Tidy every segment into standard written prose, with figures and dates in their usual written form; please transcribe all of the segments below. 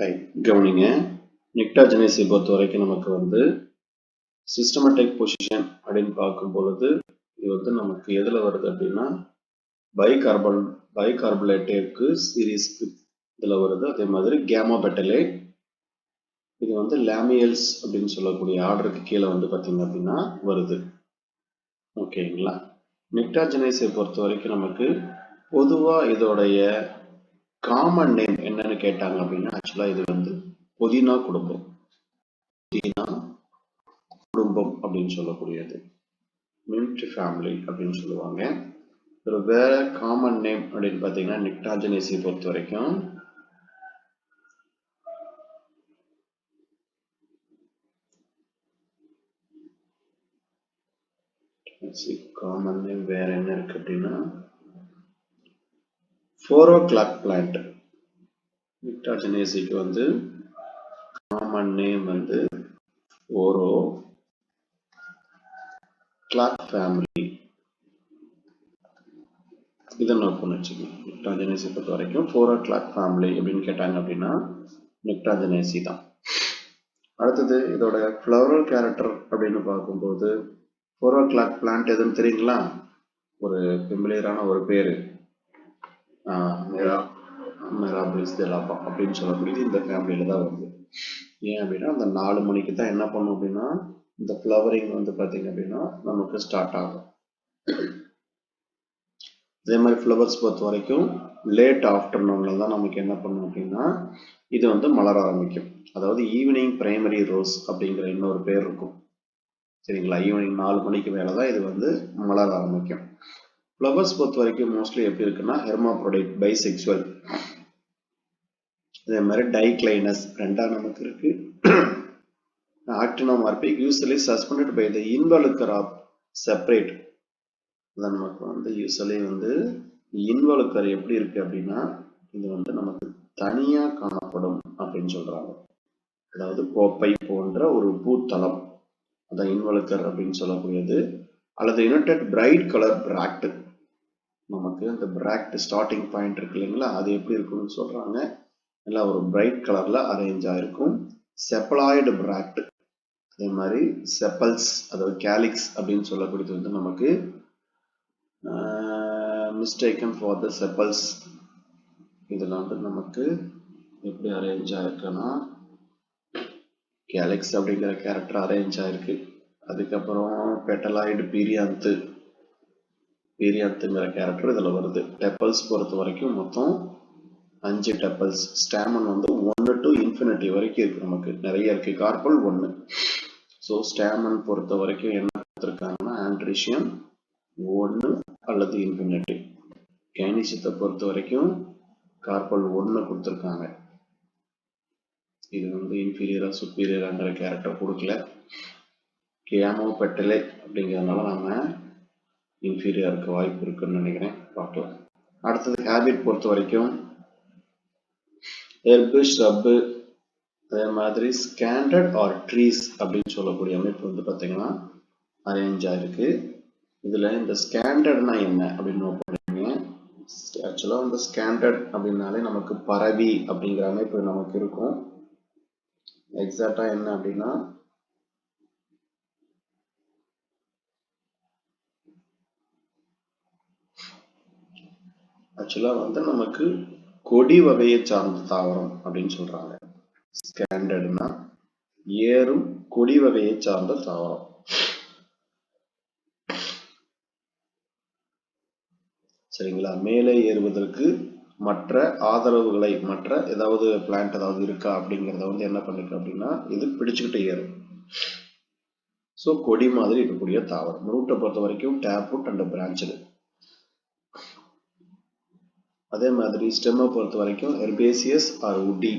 Right, கவனிங்க. நிக்டாஜெனேசியை பொறுத்த வரைக்கும் நமக்கு வந்து சிஸ்டமேட்டிக் பொசிஷன் அப்படின்னு பார்க்கும் பொழுது இது வந்து நமக்கு எதில் வருது அப்படின்னா பைகார்போலேட்டேக்கு சீரீஸ்க்கு இதில் வருது. அதே மாதிரி கேமா பெட்டலேட் இது வந்து லேமியல்ஸ் அப்படின்னு சொல்லக்கூடிய ஆர்டருக்கு கீழே வந்து பார்த்தீங்க அப்படின்னா வருது. ஓகேங்களா? நிக்டாஜெனேசியை பொறுத்த வரைக்கும் நமக்கு பொதுவாக இதோடைய காமன் நேம் என்னன்னு கேட்டாங்க அப்படின்னா ஆக்சுவலாக இது வந்து புதினா குடும்பம் அப்படின்னு சொல்லக்கூடியது, மின்ட் ஃபேமிலி அப்படின்னு சொல்லுவாங்க. ஒரு வேற காமன் நேம் அப்படின்னு பார்த்தீங்கன்னா நிக்டாஜெனேசியை பொறுத்த வரைக்கும் காமன் நேம் வேற என்ன இருக்கு அப்படின்னா 4 o'clock பிளான்ட். நிக்டாஜெனேசிக்கு வந்து காமன் நேம் வந்து 4 o'clock ஃபேமிலி. இதை நோட் பண்ணி வச்சுக்கணும். நிக்டாஜெனேசியை பொறுத்த வரைக்கும் 4 o'clock ஃபேமிலி அப்படின்னு கேட்டாங்க அப்படின்னா நிக்டாஜெனேசி தான். அடுத்தது இதோட ஃப்ளவரல் கேரக்டர் அப்படின்னு பார்க்கும்போது 4 o'clock பிளான்ட் எதுன்னு தெரியுங்களா? ஒரு ஃபெமிலியரான ஒரு பேரு மிராபில்ஸ் டெலாபா அப்படின்னு சொல்லக்கூடியது இந்த ஃபேமிலியில தான் வருது. ஏன் அப்படின்னா அந்த 4 மணிக்கு தான் என்ன பண்ணும் அப்படின்னா இந்த ஃப்ளவரிங் வந்து பார்த்தீங்க அப்படின்னா நமக்கு ஸ்டார்ட் ஆகும். அதே மாதிரி ஃப்ளவர்ஸ் பொறுத்த வரைக்கும் லேட் ஆஃப்டர்நூன்ல தான் நமக்கு என்ன பண்ணும் அப்படின்னா இது வந்து மலர ஆரம்பிக்கும். அதாவது ஈவினிங் பிரைமரி ரோஸ் அப்படிங்கிற இன்னொரு பேர் இருக்கும். சரிங்களா? ஈவினிங் 4 மணிக்கு மேலே தான் இது வந்து மலர ஆரம்பிக்கும். ஃப்ளவர்ஸ் பொறுத்த வரைக்கும் மோஸ்ட்லி எப்படி இருக்குன்னா ஹெர்மாப்ரோடைட், பைசெக்சுவல். அதே மாதிரி டைக்ளைனஸ் ரெண்டா நமக்கு இருக்கு. Actinomorphic usually suspended by the involucre of separate. அதான் நமக்கு வந்து யூசுவலி வந்து இன்வலுக்கர் எப்படி இருக்கு அப்படின்னா இது வந்து நமக்கு தனியா காணப்படும் அப்படின்னு சொல்றாங்க. அதாவது கோப்பை போன்ற ஒரு பூத்தளம், அதான் இன்வலுக்கர் அப்படின்னு சொல்லக்கூடியது. அல்லது யுனைடெட் பிரைட் கலர் பிராக்ட். நமக்கு அந்த பிராக்ட் ஸ்டார்டிங் பாயிண்ட் இருக்கு இல்லைங்களா, அது எப்படி இருக்குன்னு சொல்றாங்க. எல்லாம் ஒரு பிரைட் கலர்ல அரேஞ்ச் ஆயிருக்கும். செப்பலாய்டு பிராக்ட். அதே மாதிரி செப்பல்ஸ், அதாவது கேலிக்ஸ் அப்படின்னு சொல்லக்கூடியது வந்து நமக்கு மிஸ்டேக்கன் ஃபார் த செப்பல்ஸ். இதில் வந்து நமக்கு எப்படி அரேஞ்ச் ஆயிருக்குன்னா கேலிக்ஸ் அப்படிங்கிற கேரக்டர் அரேஞ்ச் ஆயிருக்கு. அதுக்கப்புறம் பெட்டலாய்டு பீரியாந்துங்கிற கேரக்டர் இதில் வருது. டெப்பல்ஸ் பொறுத்த வரைக்கும் மொத்தம் 5 டெப்பல்ஸ். ஸ்டாமன் வந்து 1 to infinity வரைக்கும் இருக்கு, நமக்கு நிறைய இருக்கு. கார்பல் 1. ஸோ ஸ்டாமன் பொறுத்த வரைக்கும் என்ன கொடுத்துருக்காங்கன்னா ஆண்ட்ரிஷியம் 1 அல்லது இன்ஃபினிட்டி. கைனிசியத்தை பொறுத்த வரைக்கும் கார்பல் 1 கொடுத்துருக்காங்க. இது வந்து இன்ஃபீரியரா சுப்பீரியராங்கிற கேரக்டர் கொடுக்கல. கேமோ பெட்டலே அப்படிங்கிறதுனால நம்ம இன்ஃபீரியருக்கு வாய்ப்பு இருக்குன்னு நினைக்கிறேன். பார்க்கலாம். அடுத்தது ஹேபிட் பொறுத்த வரைக்கும் ஹெர்பு, ஷ்ரப்பு, அதே மாதிரி ஸ்கேண்டர்ட் ஆர் ட்ரீஸ் அப்படின்னு சொல்லக்கூடிய அமைப்பு வந்து பார்த்தீங்கன்னா அரேஞ்ச் ஆயிருக்கு. இதில் இந்த ஸ்கேண்டர்ட்னா என்ன அப்படின்னு நோட் பண்ணுறீங்க. ஆக்சுவலாக வந்து ஸ்கேண்டர்ட் அப்படின்னாலே நமக்கு பரவி அப்படிங்கிற அமைப்பு நமக்கு இருக்கும். எக்ஸாக்டா என்ன அப்படின்னா ஆக்சுவலாக வந்து நமக்கு கொடி வகையை சார்ந்த தாவரம் அப்படின்னு சொல்றாங்க. ஸ்கேண்டர்ட்னா ஏறும் கொடி வகையை சார்ந்த தாவரம். சரிங்களா? மேலே ஏறுவதற்கு மற்ற ஆதரவுகளை, மற்ற ஏதாவது பிளான்ட் ஏதாவது இருக்கா அப்படிங்கிறத வந்து என்ன பண்ணிருக்கு அப்படின்னா இது பிடிச்சுக்கிட்டு ஏறும். ஸோ கொடி மாதிரி இருக்கக்கூடிய தாவரம். ரூட்டை பொறுத்த வரைக்கும் டேப் ரூட் அண்ட் பிரான்ச்சு. அதே மாதிரி ஸ்டெம்மை பொறுத்த வரைக்கும் ஹெர்பேசியஸ் ஆர் உட்டி.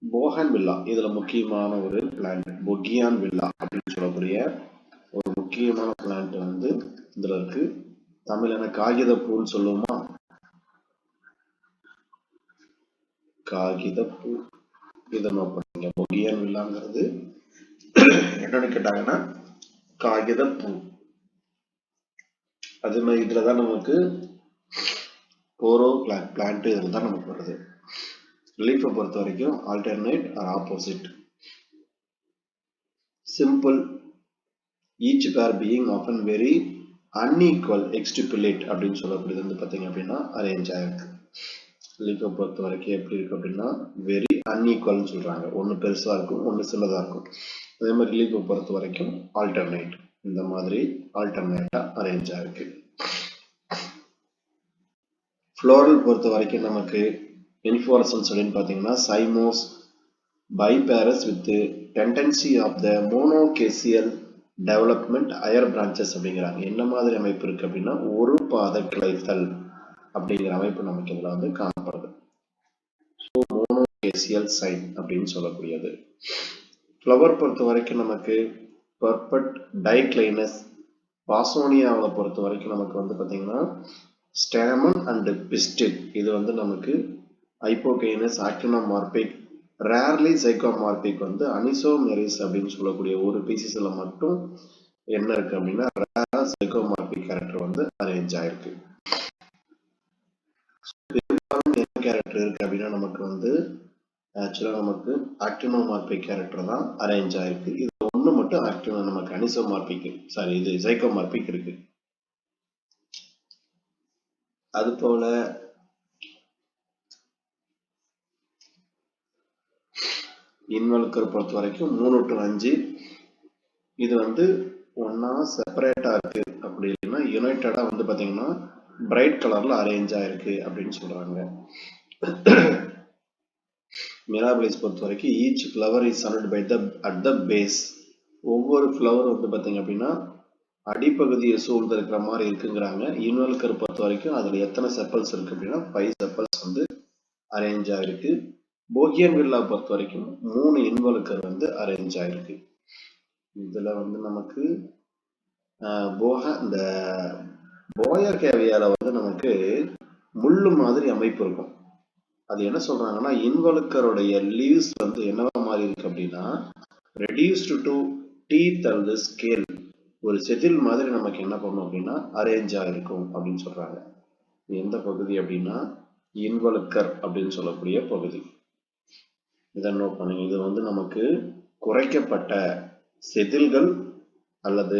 போகன் வில்லா இதுல முக்கியமான ஒரு பிளான்ட். பொகியான் வில்லா அப்படின்னு சொல்லக்கூடிய ஒரு முக்கியமான பிளான்ட் வந்து இதுல இருக்கு. தமிழ் காகித பூன்னு சொல்லுவோமா, காகித பூ. இதை நோட் பண்ணுங்க. பொகியான் வில்லாங்கிறது என்னன்னு கேட்டாங்கன்னா காகித பூ. அதே மாதிரி இதுலதான் நமக்கு போரோ பிளான்ட் இதுல தான் நமக்கு வருது. லீஃபை பொறுத்த வரைக்கும் alternate or opposite. Simple, each pair being often very unequal extrapolate அப்படின்னு சொல்லக்கூடியது வந்து பார்த்தீங்க அப்படின்னா அரேஞ்ச் ஆயிருக்கு. லீஃபை பொறுத்த வரைக்கும் எப்படி இருக்கு அப்படின்னா வெரி அன்ஈக்குவல்னு சொல்றாங்க. ஒன்று பெருசா இருக்கும், ஒன்று சின்னதா இருக்கும். அதே மாதிரி லீஃபை பொறுத்த வரைக்கும் ஆல்டர்னேட், இந்த மாதிரி ஆல்டர்னேட்டா அரேஞ்ச் ஆயிருக்கு. ஃப்ளோரல் பொறுத்த வரைக்கும் நமக்கு இன்ஃப்ளோரசன்ஸ் அப்படின்னு பார்த்தீங்கன்னா cymose biparous with the tendency of the monocaseal development higher branches அப்படிங்கிறாங்க. என்ன மாதிரி அமைப்பு இருக்கு அப்படின்னா ஒரு பாத கிளைத்தல் அப்படிங்கிற அமைப்பு நமக்கு இதுல வந்து காணப்படுது. ஸோ மோனோகேசியல் சைன் அப்படின்னு சொல்லக்கூடியது. ஃப்ளவர் பொறுத்த வரைக்கும் நமக்கு பர்பட் டைக்ளைனஸ். பாசோனியாவை பொறுத்த வரைக்கும் நமக்கு வந்து பார்த்தீங்கன்னா ஸ்டாமன் அண்ட் பிஸ்டில். இது வந்து நமக்கு ஹைப்போகைனஸ் ஆக்டினோமார்பிக், ரேர்லி சைக்கோமார்பிக் வந்து அனிசோமெரிஸ் அப்படின்னு சொல்லக்கூடிய ஒரு பீசிஸ்ல மட்டும் என்ன இருக்கு அப்படின்னா ரேரா சைக்கோமார்பிக் கேரக்டர் வந்து அரேஞ்ச் ஆயிருக்கு. என்ன கேரக்டர் இருக்கு அப்படின்னா நமக்கு வந்து ஆக்சுவலா நமக்கு ஆக்டினோமார்பிக் கேரக்டர் தான் அரேஞ்ச் ஆயிருக்கு. இது ஒண்ணு மட்டும் ஆக்டினோ நமக்கு அனிசோமார்பிக் இது சைக்கோமார்பிக் இருக்கு. அது போல இன்வல்கர் பொறுத்த வரைக்கும் 3 to 5. இது வந்து ஒன்னா செப்பரேட்டா இருக்கு, அப்படி இல்லைன்னா யுனைடடா வந்து பாத்தீங்கன்னா பிரைட் கலர்ல அரேஞ்ச் ஆயிருக்கு அப்படின்னு சொல்றாங்க. மிராபிலிஸ் பொறுத்த வரைக்கும் each flower is surrounded by at the base. ஒவ்வொரு ஃப்ளவர் வந்து பாத்தீங்க அப்படின்னா அடிப்பகுதியை சூழ்ந்து இருக்கிற மாதிரி இருக்குங்கிறாங்க. இன்வல்கர் பொறுத்த வரைக்கும் அதுல எத்தனை செப்பல்ஸ் இருக்கு அப்படின்னா 5 செப்பல்ஸ் வந்து அரேஞ்ச் ஆயிருக்கு. போகியன்வில்லா பொறுத்த வரைக்கும் 3 இன்வல்கர் வந்து அரேஞ்ச் ஆயிருக்கு. இதுல வந்து நமக்கு இந்த போயர் கேவியால வந்து நமக்கு முள்ளு மாதிரி அமைப்பு இருக்கும். அது என்ன சொல்றாங்கன்னா இன்வல்கருடைய லீவ்ஸ் வந்து என்னவா மாதிரி இருக்கு அப்படின்னா ரெடியூஸ்டு டு டீத் அல்லது ஸ்கேல், ஒரு செதில் மாதிரி நமக்கு என்ன பண்ணும் அப்படின்னா அரேஞ்ச் ஆயிருக்கும் அப்படின்னு சொல்றாங்க. எந்த பகுதி அப்படின்னா இன்வல்கர் அப்படின்னு சொல்லக்கூடிய பகுதி. இதை நோட் பண்ணுங்க. இது வந்து நமக்கு குறைக்கப்பட்ட செதில்கள் அல்லது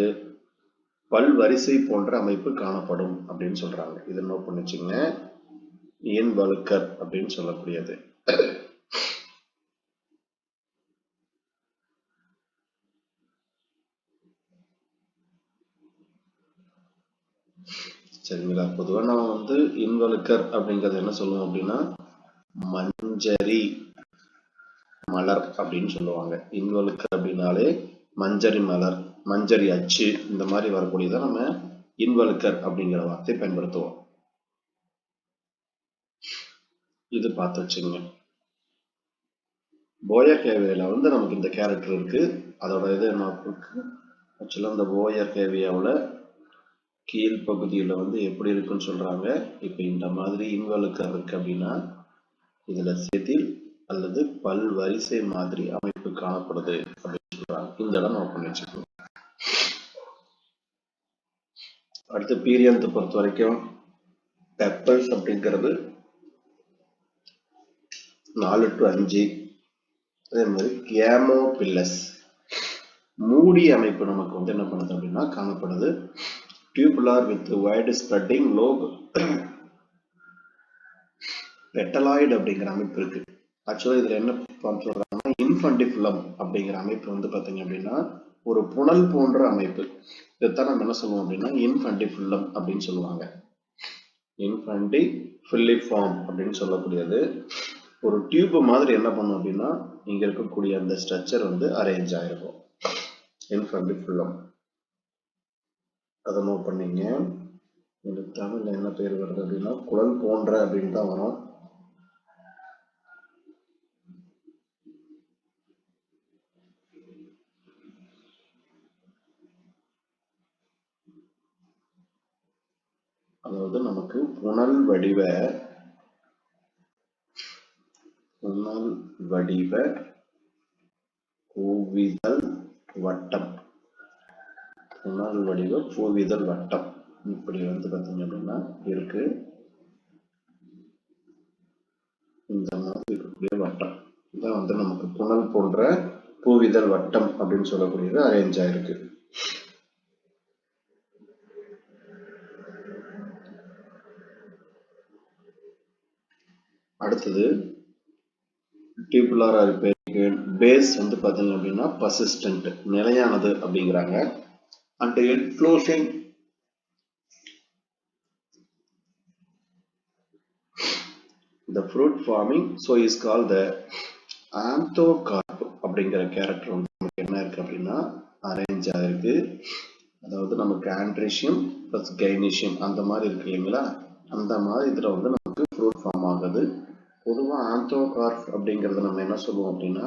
பல்வரிசை போன்ற அமைப்பு காணப்படும் அப்படின்னு சொல்றாங்க. இதை நோட் பண்ணி வச்சுங்க. இன்வல்கர் அப்படின்னு சொல்லக்கூடியது. சரிங்களா? பொதுவா நம்ம வந்து இன்வல்கர் அப்படிங்கறது என்ன சொல்லுவோம் அப்படின்னா மஞ்சரி மலர் அப்படின்னு சொல்லுவாங்க. இன்வல்கர் அப்படின்னாலே மஞ்சரி மலர், மஞ்சரி அச்சு, இந்த மாதிரி வரக்கூடியதை நம்ம இன்வல்கர் அப்படிங்கிற வார்த்தை பயன்படுத்துவோம். இது பார்த்து வச்சுங்க. போயர் கேவியால வந்து நமக்கு இந்த கேரக்டர் இருக்கு. அதோட இது என்ன இருக்கு ஆக்சுவலா இந்த போயர் கேவியாவில் கீழ்பகுதியில வந்து எப்படி இருக்குன்னு சொல்றாங்க. இப்ப இந்த மாதிரி இன்வல்கர் இருக்கு அப்படின்னா இதுல செதில் அல்லது பல்வரிசை மாதிரி அமைப்பு காணப்படுது அப்படின்னு சொல்றாங்க. இந்த இடம் நோட் பண்ணி வச்சுக்கணும். அடுத்து பீரியன்த்தை பொறுத்த வரைக்கும் பெப்பல்ஸ் அப்படிங்கிறது 4 to 5. அதே மாதிரி கேமோபில்லஸ் மூடி அமைப்பு நமக்கு வந்து என்ன பண்ணுது அப்படின்னா காணப்படுது. Tubular with wide spreading lobe petaloid அப்படிங்கிற அமைப்பு இருக்கு. ஆக்சுவலா இதுல என்ன சொல்றாங்கன்னா இன்ஃபண்டிபுலம் அப்படிங்கிற அமைப்பு வந்து பாத்தீங்க அப்படின்னா ஒரு புனல் போன்ற அமைப்பு. இதைத்தான் நம்ம என்ன சொல்லுவோம் அப்படின்னா இன்ஃபண்டிபுலம் அப்படின்னு சொல்லுவாங்க. இன்ஃபண்டிபில்லிஃபார்ம் அப்படின்னு சொல்லக்கூடியது ஒரு டியூப் மாதிரி என்ன பண்ணும் அப்படின்னா இங்க இருக்கக்கூடிய அந்த ஸ்ட்ரக்சர் வந்து அரேஞ்ச் ஆயிருக்கும். இன்ஃபண்டிபுலம் அதை நோட் பண்ணீங்க. இந்த தமிழ்ல என்ன பேர் வருது அப்படின்னா குழல் போன்ற அப்படின்னு தான் வரும். அதாவது நமக்கு புனல் வடிவ பூவிதழ் வட்டம், புனல் வடிவ பூவிதழ் வட்டம் இப்படி வந்து பார்த்தீங்க அப்படின்னா இருக்கு. இந்த மாதிரி இருக்கக்கூடிய வட்டம் இதான் வந்து நமக்கு புனல் போன்ற பூவிதழ் வட்டம் அப்படின்னு சொல்லக்கூடியது அரேஞ்ச் ஆயிருக்கு. அடுத்தது டியூபுலார் பேஸ் வந்து பாத்தீங்க அப்படின்னா பர்சிஸ்டன்ட் நிலையானது அப்படிங்கிறாங்க. And enclosing the fruit forming so is called the ஆந்தோகார்ப் அப்படிங்கிற கேரக்டர் வந்து நமக்கு என்ன இருக்கு அப்படின்னா அரேஞ்ச் ஆயிருக்கு. அதாவது நமக்கு ஆண்ட்ரிஷியம் பிளஸ் கைனீஷியம் அந்த மாதிரி இருக்கு இல்லைங்களா, அந்த மாதிரி இதுல வந்து நமக்கு ஃப்ரூட் ஃபார்ம் ஆகுது. பொதுவா ஆந்தோகார்ப் அப்படிங்கறத நம்ம என்ன சொல்லுவோம் அப்படின்னா,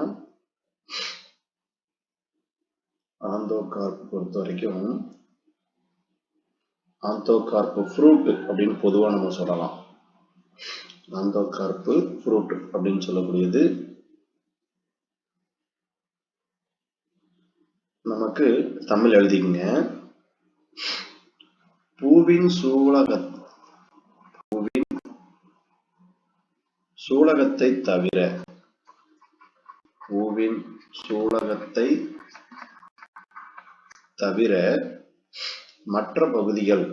ஆந்தோகார்ப் பொறுத்த வரைக்கும் ஆந்தோகார்ப் ஃப்ரூட் அப்படின்னு பொதுவா நம்ம சொல்லலாம். ஆந்தோகார்ப் ஃப்ரூட் அப்படின்னு சொல்லக்கூடியது நமக்கு தமிழ் எழுதிங்க. பூவின் சூலகத்தை தவிர மற்ற பகுதிகள்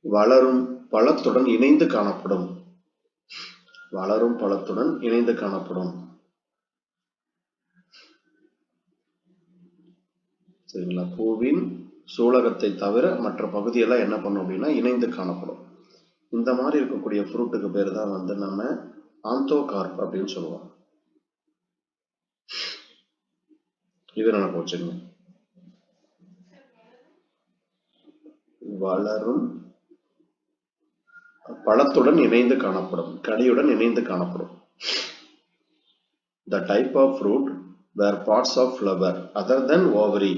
வளரும் பழத்துடன் இணைந்து காணப்படும். சரிங்களா? பூவின் சூலகத்தை தவிர மற்ற பகுதியெல்லாம் என்ன பண்ணும் அப்படின்னா இணைந்து காணப்படும். இந்த மாதிரி இருக்கக்கூடிய ஃப்ரூட்டுக்கு பேர் தான் வந்து நம்ம ஆந்தோகார்ப் அப்படின்னு சொல்லுவோம். இது நினைப்பு வச்சுங்க. வளரும் பழத்துடன் இணைந்து காணப்படும், கனியுடன் இணைந்து காணப்படும். The type of fruit where parts of flower other than ovary.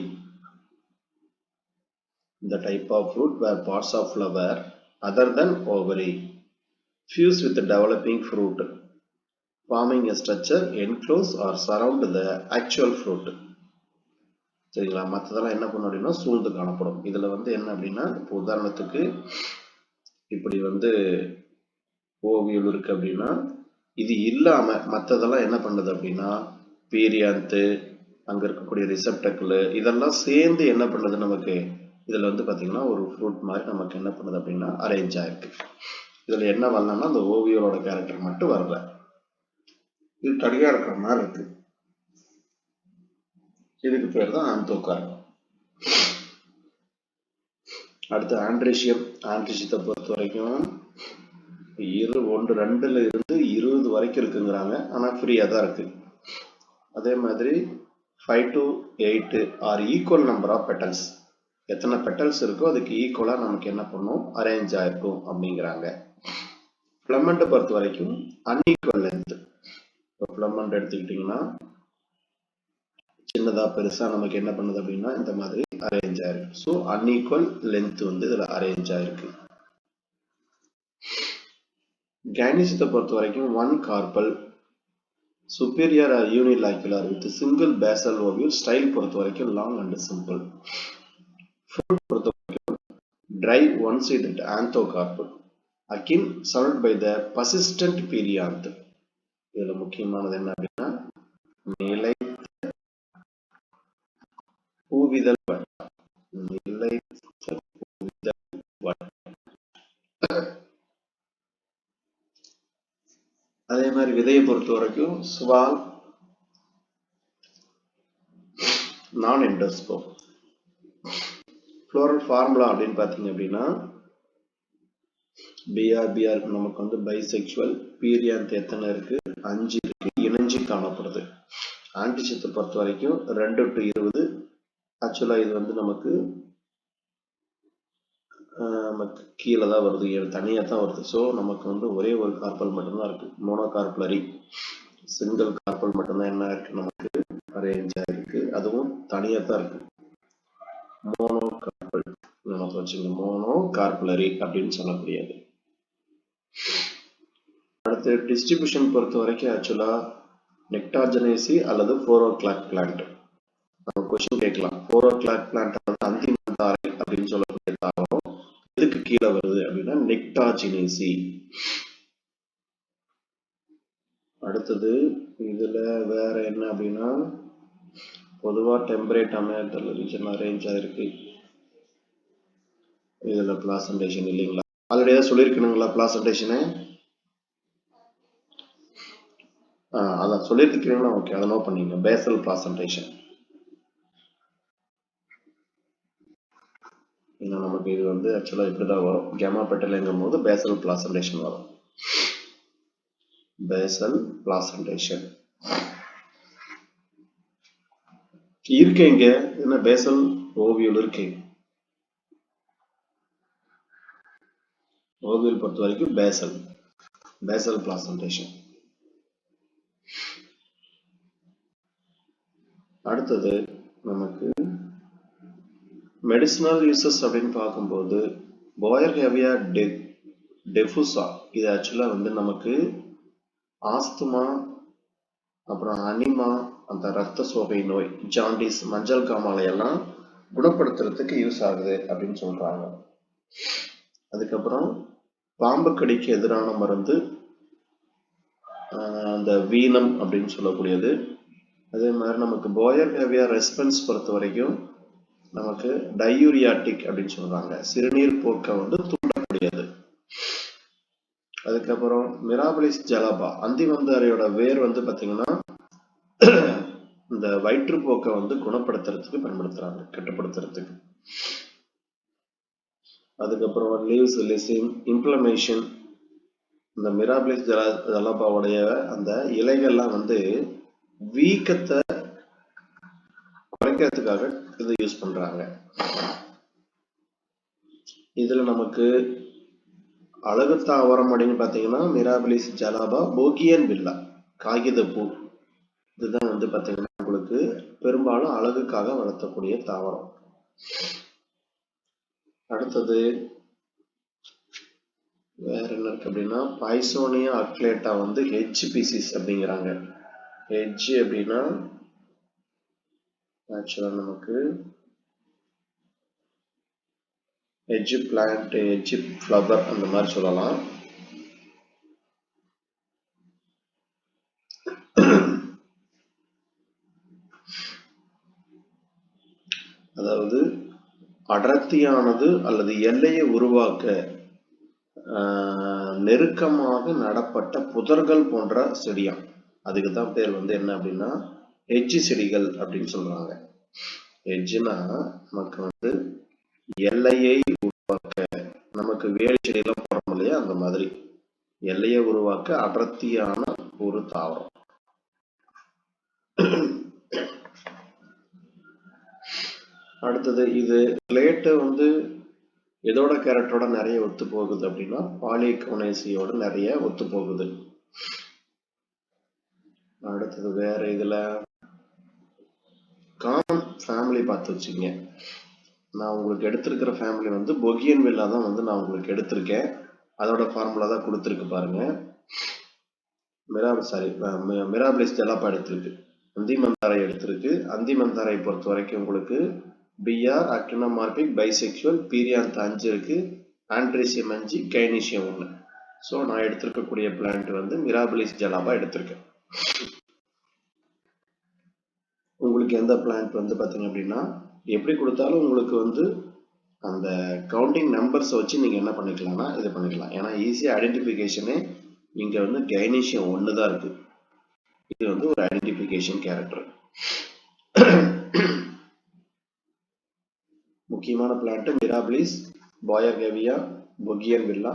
The type of fruit where parts of flower other than ovary fuse with the developing fruit, forming a structure enclose or surround the actual fruit. சரிங்களா? மற்றதெல்லாம் என்ன பண்ணும் அப்படின்னா சூழ்ந்து காணப்படும். இதுல வந்து என்ன அப்படின்னா, இப்போ உதாரணத்துக்கு இப்படி வந்து ஓவியம் இருக்கு அப்படின்னா, இது இல்லாம மற்றதெல்லாம் என்ன பண்ணுது அப்படின்னா பீரியாந்து, அங்க இருக்கக்கூடிய ரிசப்டக்கிள் இதெல்லாம் சேர்ந்து என்ன பண்ணுது நமக்கு இதுல வந்து பாத்தீங்கன்னா ஒரு ஃப்ரூட் மாதிரி நமக்கு என்ன பண்ணுது அப்படின்னா அரேஞ்ச் ஆயிருக்கு. இதுல என்ன வரலன்னா அந்த ஓவியரோட கேரக்டர் மட்டும் வரல. இது தனியா இருக்கிற மாதிரி இருக்கு. இதுக்கு பேர் தான் ஆந்தோகார்ப். அடுத்து ஆண்ட்ரிஷியத்தை பொறுத்த வரைக்கும் 2ல இருந்து 20 வரைக்கும் இருக்குங்கிறாங்க. ஆனா ஃப்ரீயா தான் இருக்கு. அதே மாதிரி 5 to 8 are equal number of petals. எத்தனை பெட்டல்ஸ் இருக்கோ அதுக்கு ஈக்குவலா நமக்கு என்ன பண்ணும் அரேஞ்ச் ஆயிருக்கும் அப்படிங்கிறாங்க. பிளமண்ட் பொறுத்த வரைக்கும் அன்ஈக்குவல் லென்த். இப்போ பிளமண்ட் எடுத்துக்கிட்டீங்கன்னா சின்னதா பெருசா நமக்கு என்ன பண்ணுது அப்படின்னா இந்த மாதிரி அரேஞ்ச் ஆயிருக்கு. ஸோ அன்ஈக்குவல் லென்த் வந்து இதுல அரேஞ்ச் ஆயிருக்கு. கைனீசியத்தை பொறுத்த வரைக்கும் 1 carpal superior or unilocular with single basal ovule. Style பொறுத்த வரைக்கும் லாங் அண்ட் சிம்பிள். ஃப்ரூட் பொறுத்த வரைக்கும் dry one-seeded ஆந்தோகார்ப் akin surrounded by the persistent perianth. இதுல முக்கியமானது என்ன அப்படின்னா நிலைத்த பூவிதழ் வட்டம். அதே மாதிரி விதையை பொறுத்த வரைக்கும் ஸ்வால் நான் எண்டோஸ்போம். ஃப்ளோரல் ஃபார்முலா அப்படின்னு பார்த்தீங்க அப்படின்னா பிஆர் நமக்கு வந்து பைசெக்சுவல், பீரியாந்த் எத்தனை இருக்கு 5 இருக்கு, இணைஞ்சு காணப்படுது. ஆன்டிஷியத்தை பொறுத்த வரைக்கும் 2 to 20. ஆக்சுவலா இது வந்து நமக்கு கீழே தான் வருது, தனியா தான் வருது. ஸோ நமக்கு வந்து ஒரே ஒரு கார்பல் மட்டும்தான் இருக்கு, மோனோகார்பலரி. சிங்கிள் கார்பல் மட்டும்தான் என்ன இருக்கு நமக்கு அரேஞ்ச் ஆயிருக்கு, அதுவும் தனியா தான் இருக்கு. மோனோகார்பல் நமக்கு வச்சுங்க, மோனோகார்பலரி அப்படின்னு சொல்லக்கூடியது. அடுத்து டிஸ்ட்ரிபியூஷன் பொறுத்த வரைக்கும் ஆக்சுவலா நெக்டார்ஜனேசி அல்லது 4 o'clock பிளான்ட். நம்ம கொஸ்டின் கேட்கலாம், 4 o'clock பிளான்ட் வந்து அந்திமந்தாரை அப்படின்னு சொல்லக்கூடிய தாவரம் கீழே வருது அப்படின்னா நிக்டாஜினேசி. அடுத்தது இதுல வேற என்ன அப்படின்னா, பொதுவா டெம்பரேட் அமெரிக்கன் ரீஜன் அரேஞ்ச் ஆயிருக்கு. இதுல பிளாசன்டேஷன் இல்லைங்களா? ஆல்ரெடி ஏதாவது சொல்லியிருக்கணுங்களா பிளாசன்டேஷனு? அதான் சொல்லியிருக்கீங்களா? ஓகே, அதை நோட் பண்ணிங்க. Basal placentation. இன்னும் நமக்கு இது வந்து ஆக்சுவலா இப்படிதான் வரும். கேமா பெட்டலைங்கும் போது பேசல் பிளாசன்டேஷன் வரும். பேசல் பிளாசன்டேஷன் இருக்கு இங்க. என்ன பேசல் ஓவியல் இருக்கு. ஓவியல் பொறுத்த வரைக்கும் பேசல் பிளாசன்டேஷன். அடுத்தது நமக்கு மெடிசினல் யூசஸ் அப்படின்னு பார்க்கும்போது போயர்ஹேவியா டெஃபுசா இது ஆக்சுவலா வந்து நமக்கு ஆஸ்துமா, அப்புறம் அனிமா, அந்த ரத்த சோகை நோய், ஜாண்டிஸ், மஞ்சள் காமாலை எல்லாம் குணப்படுத்துறதுக்கு யூஸ் ஆகுது அப்படின்னு சொல்றாங்க. அதுக்கப்புறம் பாம்பு கடிக்கு எதிரான மருந்து அந்த வீனம் அப்படின்னு சொல்லக்கூடியது. அதே மாதிரி நமக்கு போயர்ஹேவியா ரெஸ்பான்ஸ் பொறுத்த வரைக்கும் நமக்கு டையூரியாட்டிக் அப்படின்னு சொல்றாங்க, சிறுநீர் போக்க வந்து தூண்டக்கூடியது. அதுக்கப்புறம் மிராபிலிஸ் ஜலாபா அந்திமந்தாரையோட வேர் வந்து பாத்தீங்கன்னா இந்த வயிற்றுப்போக்கை வந்து குணப்படுத்துறதுக்கு பயன்படுத்துறாங்க, கட்டுப்படுத்துறதுக்கு. அதுக்கப்புறம் லீவ்ஸ் லிசின் இன்ஃப்ளமேஷன். இந்த மிராபிலிஸ் ஜலாபாவுடைய அந்த இலைகள்லாம் வந்து வீக்கத்தை குறைக்கிறதுக்காக இது யூஸ் பண்றாங்க. இதுல நமக்கு அழகு தாவரம் அப்படின்னு பாத்தீங்கன்னா மிராபிலிஸ் ஜலாபா, போகியன் வில்லா, காகித பூ. இதுதான் வந்து பாத்தீங்கன்னா உங்களுக்கு பெரும்பாலும் அழகுக்காக வளர்த்தக்கூடிய தாவரம். அடுத்தது வேற என்ன இருக்கு அப்படின்னா பைசோனியா அக்லேட்டா வந்து ஹெச் பீசிஸ் அப்படிங்கிறாங்க. ஹெச் அப்படின்னா ஆக்சுவலா நமக்கு ஹெஜ் பிளான்ட், ஹெஜ் ஃப்ளவர் அந்த மாதிரி சொல்லலாம். அதாவது அடர்த்தியானது அல்லது எல்லையை உருவாக்க நெருக்கமாக நடப்பட்ட புதர்கள் போன்ற செடியாம். அதுக்கு தான் பேர் வந்து என்ன அப்படின்னா ஹெஜ் செடிகள் அப்படின்னு சொல்றாங்க. ஹெஜ்னா நமக்கு வந்து எல்லையை உருவாக்க, நமக்கு வேலி செடியெல்லாம் போறோம் இல்லையா, அந்த மாதிரி எல்லையை உருவாக்க அடர்த்தியான ஒரு தாவரம். அடுத்தது இது கிளேட்டு வந்து எதோட கேரக்டரோட நிறைய ஒத்து போகுது அப்படின்னா பாலிகோனேசியோட நிறைய ஒத்து போகுது. அடுத்தது வேற இதுல காமன் ஃபேமிலி பார்த்து வச்சுங்க. நான் உங்களுக்கு எடுத்திருக்கிற ஃபேமிலி வந்து பொகியன் வில்லா தான் வந்து நான் உங்களுக்கு எடுத்திருக்கேன். அதோட ஃபார்முலா தான் கொடுத்துருக்கு பாருங்க. மிராபிலிஸ் ஜலாபா எடுத்திருக்கு, அந்திமந்தாரை எடுத்திருக்கு. அந்திமந்தாரை பொறுத்த வரைக்கும் உங்களுக்கு பிஆர் அக்டினோமார்பிக் பைசெக்சுவல் பீரியாந்த் 5 இருக்கு, ஆண்ட்ரீசியம் 5, கைனீசியம் 1. ஸோ நான் எடுத்திருக்கக்கூடிய பிளான்ட் வந்து மிராபிலிஸ் ஜலாபா எடுத்திருக்கேன். உங்களுக்கு எந்த பிளான்ட் வந்து பாத்தீங்க அப்படின்னா எப்படி கொடுத்தாலும் உங்களுக்கு வந்து அந்த கவுண்டிங் நம்பர்ஸ் வச்சு நீங்க என்ன பண்ணிக்கலாம்னா இது பண்ணிக்கலாம். ஏன்னா ஈஸியா ஐடென்டிபிகேஷனே இங்க வந்து கைனீசியம் 1 தான் இருக்கு. இது வந்து ஒரு ஐடென்டிபிகேஷன் கேரக்டர். முக்கியமான பிளான்ட் மிராபிலிஸ், போயர்ஹேவியா, பொகியன் வில்லா,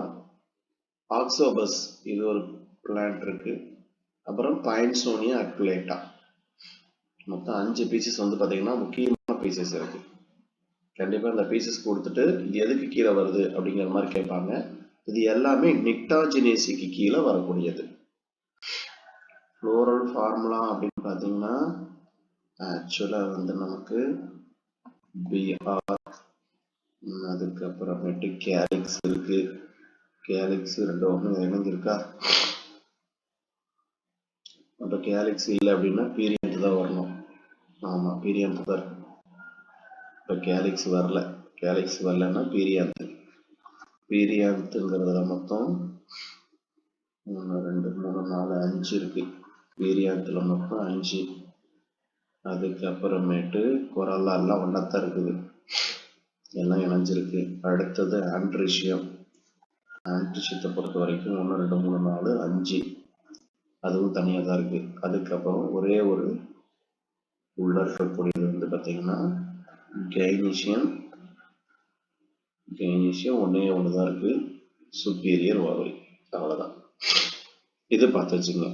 ஆக்சோபஸ் இது ஒரு பிளான்ட் இருக்கு. அப்புறம் பைன்சோனியா அக்லேட்டா. மொத்தம் 5 பீசஸ் வந்து பாத்தீங்கன்னா முக்கியமான பீசஸ் இருக்கு. கண்டிப்பா இந்த பீசஸ் கொடுத்துட்டு இது எதுக்கு கீழே வருது அப்படிங்கிற மாதிரி கேட்பாங்க. இது எல்லாமே நிக்டாஜினேசிக்கு கீழே வரக்கூடியது. ஃப்ளோரல் ஃபார்முலா அப்படின்னு பாத்தீங்கன்னா ஆக்சுவலா வந்து நமக்கு பிஆர், அதுக்கப்புறமேட்டு கேலிக்ஸ் இருக்கு. கேலிக்ஸ் 2 ஒன்று இணைஞ்சிருக்கா? அப்ப கேலிக்ஸ் இல்லை அப்படின்னா பீரியன்ட் தான் வரணும். ஆமா, பீரியன்ட் தான் இருக்கு. இப்ப கேலிக்ஸ் வரலன்னா பீரியன்ட். வீரியாந்துங்கிறதுல மொத்தம் 1 2 3 4 5 இருக்கு. வீரியாந்துல மொத்தம் 5. அதுக்கப்புறமேட்டு கொரல்லா எல்லாம் ஒன்னாத்தான் இருக்குது, எல்லாம் இணைஞ்சிருக்கு. அடுத்தது ஆண்ட்ரிஷியம். ஆண்ட்ரிஷியத்தை பொறுத்த வரைக்கும் 1 2 3 4 5, அதுவும் தனியாக தான் இருக்கு. அதுக்கப்புறம் ஒரே ஒரு உள்ள இருக்கக்கூடியது வந்து பார்த்தீங்கன்னா கைனீஷியம். ஒன்னே ஒண்ணுதான் இருக்கு, சுப்பீரியர் ஓவரி. அவ்வளவுதான். இது பார்த்து வச்சுங்க.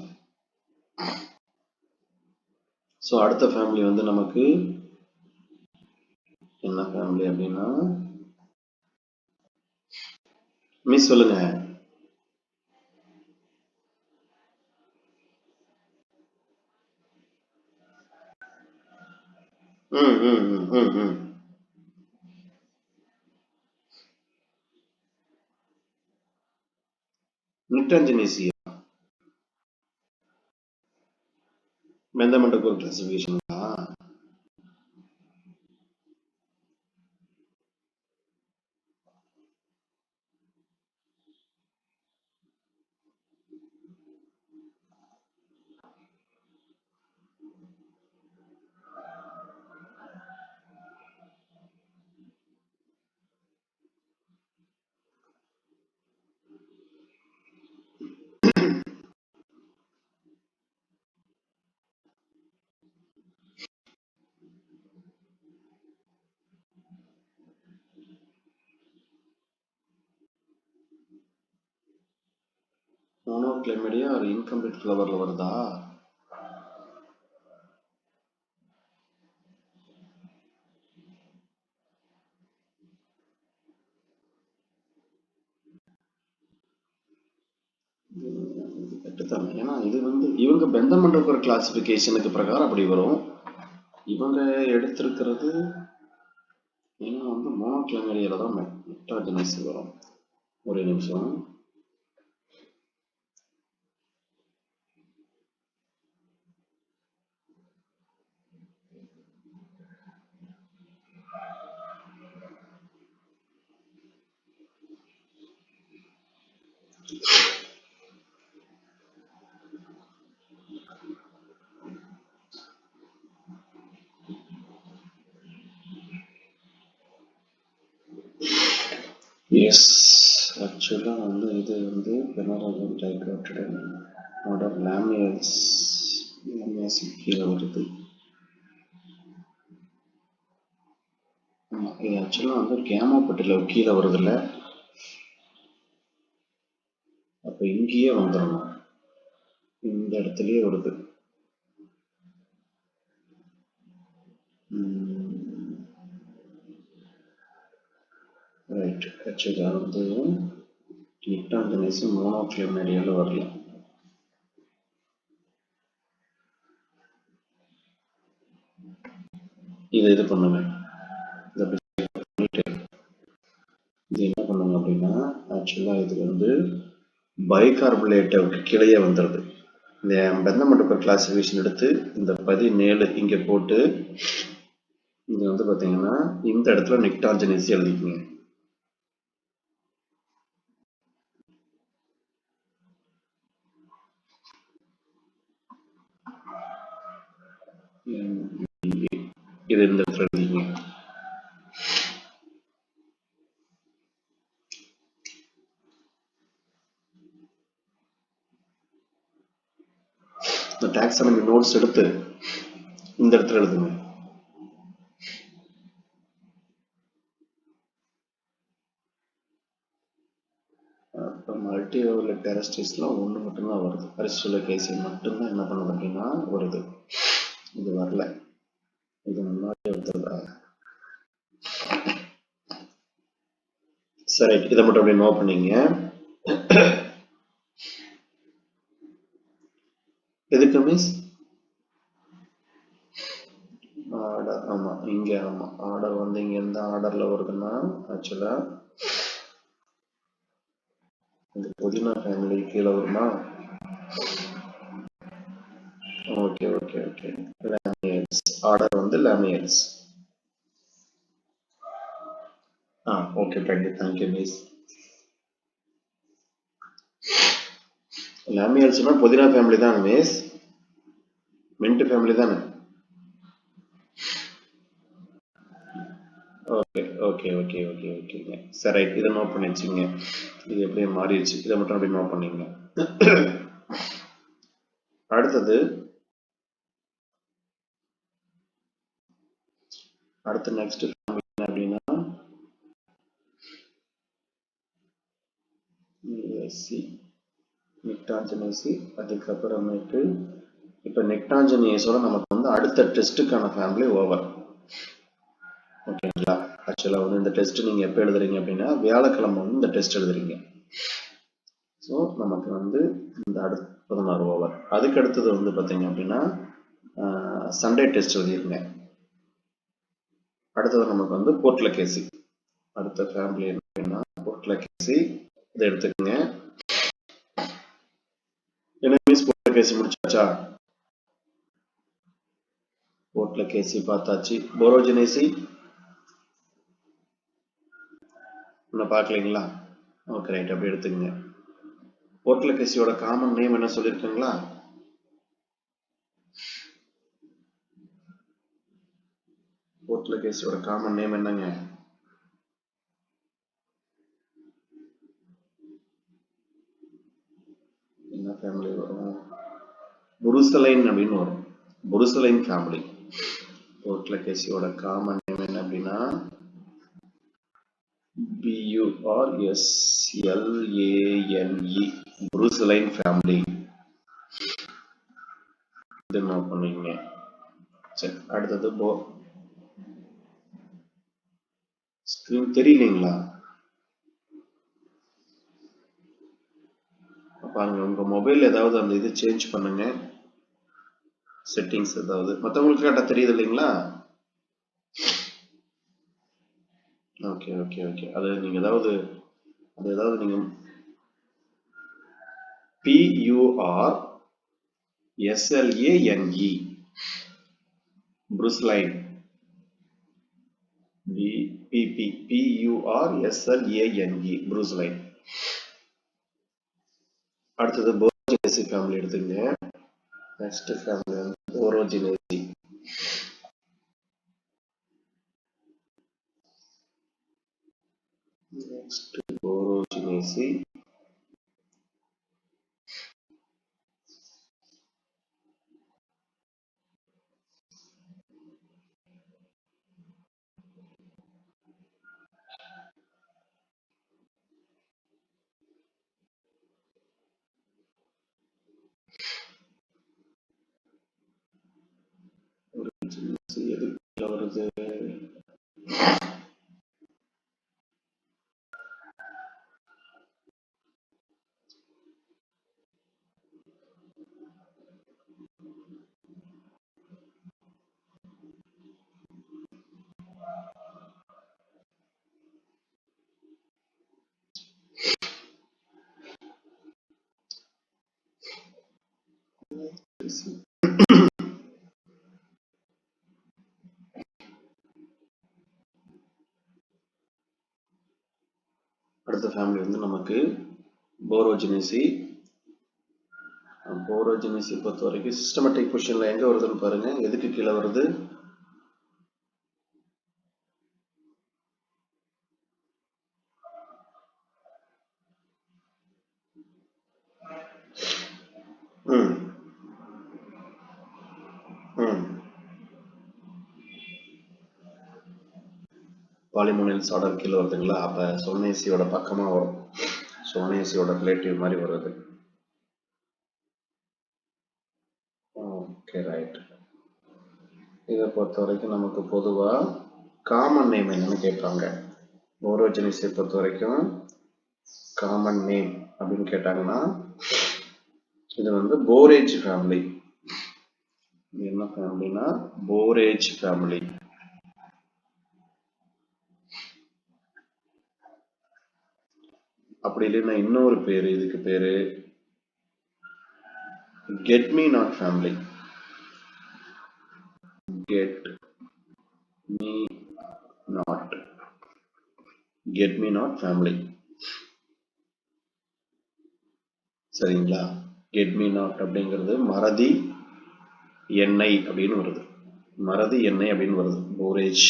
ஸோ அடுத்த ஃபேமிலி வந்து நமக்கு என்ன ஃபேமிலி அப்படின்னா, மிஸ் சொல்லுங்க. ம் ம் ம் ம் ம் நிக்டான்ஜினேசியா மெந்தமெண்டக்கு ஒரு கிளாசிஃபிகேஷன்களா? மோனோக்ளைமேடியா ஒரு இன்கம்ப்ளீட் ஃப்ளவர்ல வருதா? கட்டுத்தானே, ஏன்னா இது வந்து இவங்க பெந்தம் பண்ற ஒரு கிளாசிபிகேஷனுக்கு பிரகாரம் அப்படி வரும். இவங்க எடுத்திருக்கிறது ஏன்னா வந்து மோனோக்ளைமேடியால தான் மெட்டாஜெனிஸ் வரும். ஒரே நிமிஷம். எஸ், ஆக்சுவலாக வந்து இது வந்து பெனரகன் டைகோட்டிடனோட லேமியல்ஸ் கீழே வருது. ஆமாம், இது ஆக்சுவலாக வந்து கேமோபட்டியில் கீழே வருதுல்ல, அப்போ இங்கேயே வந்துடணும், இந்த இடத்துலயே வருது. ரைட், ஆக்சுவலாக வந்து நிக்டான்ஜினேஸ் மோனோக்ளைமேடியால வரல. இது பண்ணுங்க, இது என்ன பண்ணுங்க அப்படின்னா, ஆக்சுவலாக இது வந்து பைகார்பனேட்டுக்கு கீழே வந்துடுது. இந்த பெந்தமெண்டல் கிளாசிஃபிகேஷன் எடுத்து இந்த 17 இங்கே போட்டு இங்க வந்து பார்த்தீங்கன்னா இந்த இடத்துல நிக்டான்ஜினேஸ் எழுதிக்கோங்க. இது இந்த இடத்துல எழுதிக்கோங்க. இந்த டாக்ஸானமி நோட்ஸ் எடுத்து இந்த இடத்துல எழுதுங்க. இப்போ மல்டி ஓவர்லெட் டெரஸ்ட்ரிஸ்லாம் ஒன்று மட்டும்தான் வருது. அரிஸ்டோலோகேசி மட்டும்தான் என்ன பண்ணுது அப்படின்னா வருது. இது வரல, இது முன்னாடி வருதுதா? சரி, இதை மட்டும் அப்படியே நோட் பண்ணீங்க. எதுக்கு மிஸ்? ஆர்டர், ஆமா இங்க, ஆமா ஆர்டர் வந்து இங்க எந்த ஆர்டர்ல வருதுன்னா ஆக்சுவலா இந்த புதினா ஃபேமிலி கீழே வருமா? ஓகே ஓகே ஓகே, லேமியல்ஸ் ஆர்டர் வந்து லேமியல்ஸ். Okay, thank you miss. லாமியால்ஸ்னா புதினா ஃபேமிலி தான் மிஸ், மின்ட் ஃபேமிலி தானே. ஓகே ஓகே ஓகே ஓகே ஓகேங்க. சரி ரைட், இதை நோட் பண்ணி வச்சுங்க. இது எப்படியே மாறிடுச்சு, இதை மட்டும் அப்படி நோட் பண்ணிங்க. அடுத்தது நெக்ஸ்ட் ஃபேமிலி என்ன அப்படின்னா நிக்டாஜனேசி. அதுக்கப்புறமேட்டு இப்போ நிக்டாஜனேஸோட நமக்கு வந்து அடுத்த டெஸ்ட்டுக்கான ஃபேமிலி ஓவர். ஓகேங்களா? ஆக்சுவலாக வந்து இந்த டெஸ்ட் நீங்கள் எப்போ எழுதுறீங்க அப்படின்னா வியாழக்கிழமை வந்து இந்த டெஸ்ட் எழுதுறீங்க. ஸோ நமக்கு வந்து இந்த அடுத்த 16 ஓவர். அதுக்கு அடுத்தது வந்து பார்த்தீங்க அப்படின்னா சண்டே டெஸ்ட் எழுதிருங்க. அடுத்தது நமக்கு வந்து போர்ட்லகேசி. அடுத்த ஃபேமிலி என்ன அப்படின்னா போர்ட்லகேசி. இதை எடுத்துக்கோங்க. என்ன மீன்ஸ் போர்ட்லகேசி முடிச்சாச்சா? போர்ட்லகேசி பார்த்தாச்சு. போரோஜினேசி இன்னும் பார்க்கலீங்களா? ஓகே ரைட், அப்படி எடுத்துக்கங்க. போர்ட்லகேசியோட காமன் நேம் என்ன சொல்லியிருக்கீங்களா? போர்ட்லகேசியோட காமன் நேம் என்னங்க? என்ன ஃபேமிலி வரும்? புருசலைன் அப்படின்னு வரும். புருசலைன் ஃபேமிலி. போர்ட்லகேசியோட காமன் நேம் என்ன அப்படின்னா BURSLANE, புருசலைன் ஃபேமிலி. இது நோட் பண்ணுவீங்க. சரி, அடுத்தது ஸ்கிரீன் தெரியலீங்களா? பாருங்க, உங்க மொபைல் ஏதாவது அந்த இது சேஞ்ச் பண்ணுங்க, செட்டிங்ஸ் ஏதாவது. மற்றவங்களுக்கு கரெக்டா தெரியுது இல்லைங்களா? Okay okay okay. அது நீங்க ஏதாவது நீங்க PURSLANE புருசலைன். PURSLANE புருசலைன். அடுத்தது போரோஜினேசி ஃபேமிலி எடுத்துங்க. நெக்ஸ்ட் ஃபேமிலி வந்து போரோஜினேசி. நெக்ஸ்ட் போரோஜினேசி. எதுக்குள்ள வருது? அடுத்த ஃபேமிலி வந்து நமக்கு போரோஜினேசி. போரோஜினேசி பொறுத்த வரைக்கும் சிஸ்டமேட்டிக் பொசிஷன்ல எங்க வருதுன்னு பாருங்க. எதுக்கு கீழே வருது? பாலிமோனியல்ஸ் ஆர்டர் கீழே வருதுங்களா? அப்ப சோனேசியோட பக்கமா வரும். சோனேசியோட ரிலேட்டிவ் மாதிரி வருது. Okay right. இதை பொறுத்த வரைக்கும் நமக்கு பொதுவா காமன் நேம் என்னன்னு கேட்பாங்க. போரோஜினேசியை பொறுத்த வரைக்கும் காமன் நேம் அப்படின்னு கேட்டாங்கன்னா இது வந்து போரேஜ் ஃபேமிலி. என்ன ஃபேமிலினா போரேஜ் ஃபேமிலி. அப்படி இல்லைன்னா இன்னொரு பேரு, இதுக்கு பேரு get me not family. Get me not family. சரிங்களா? கெட் மீ நாட் அப்படிங்கிறது மறதி எண்ணெய் அப்படின்னு வருது. மறதி எண்ணெய் அப்படின்னு வருது. போரேஜ்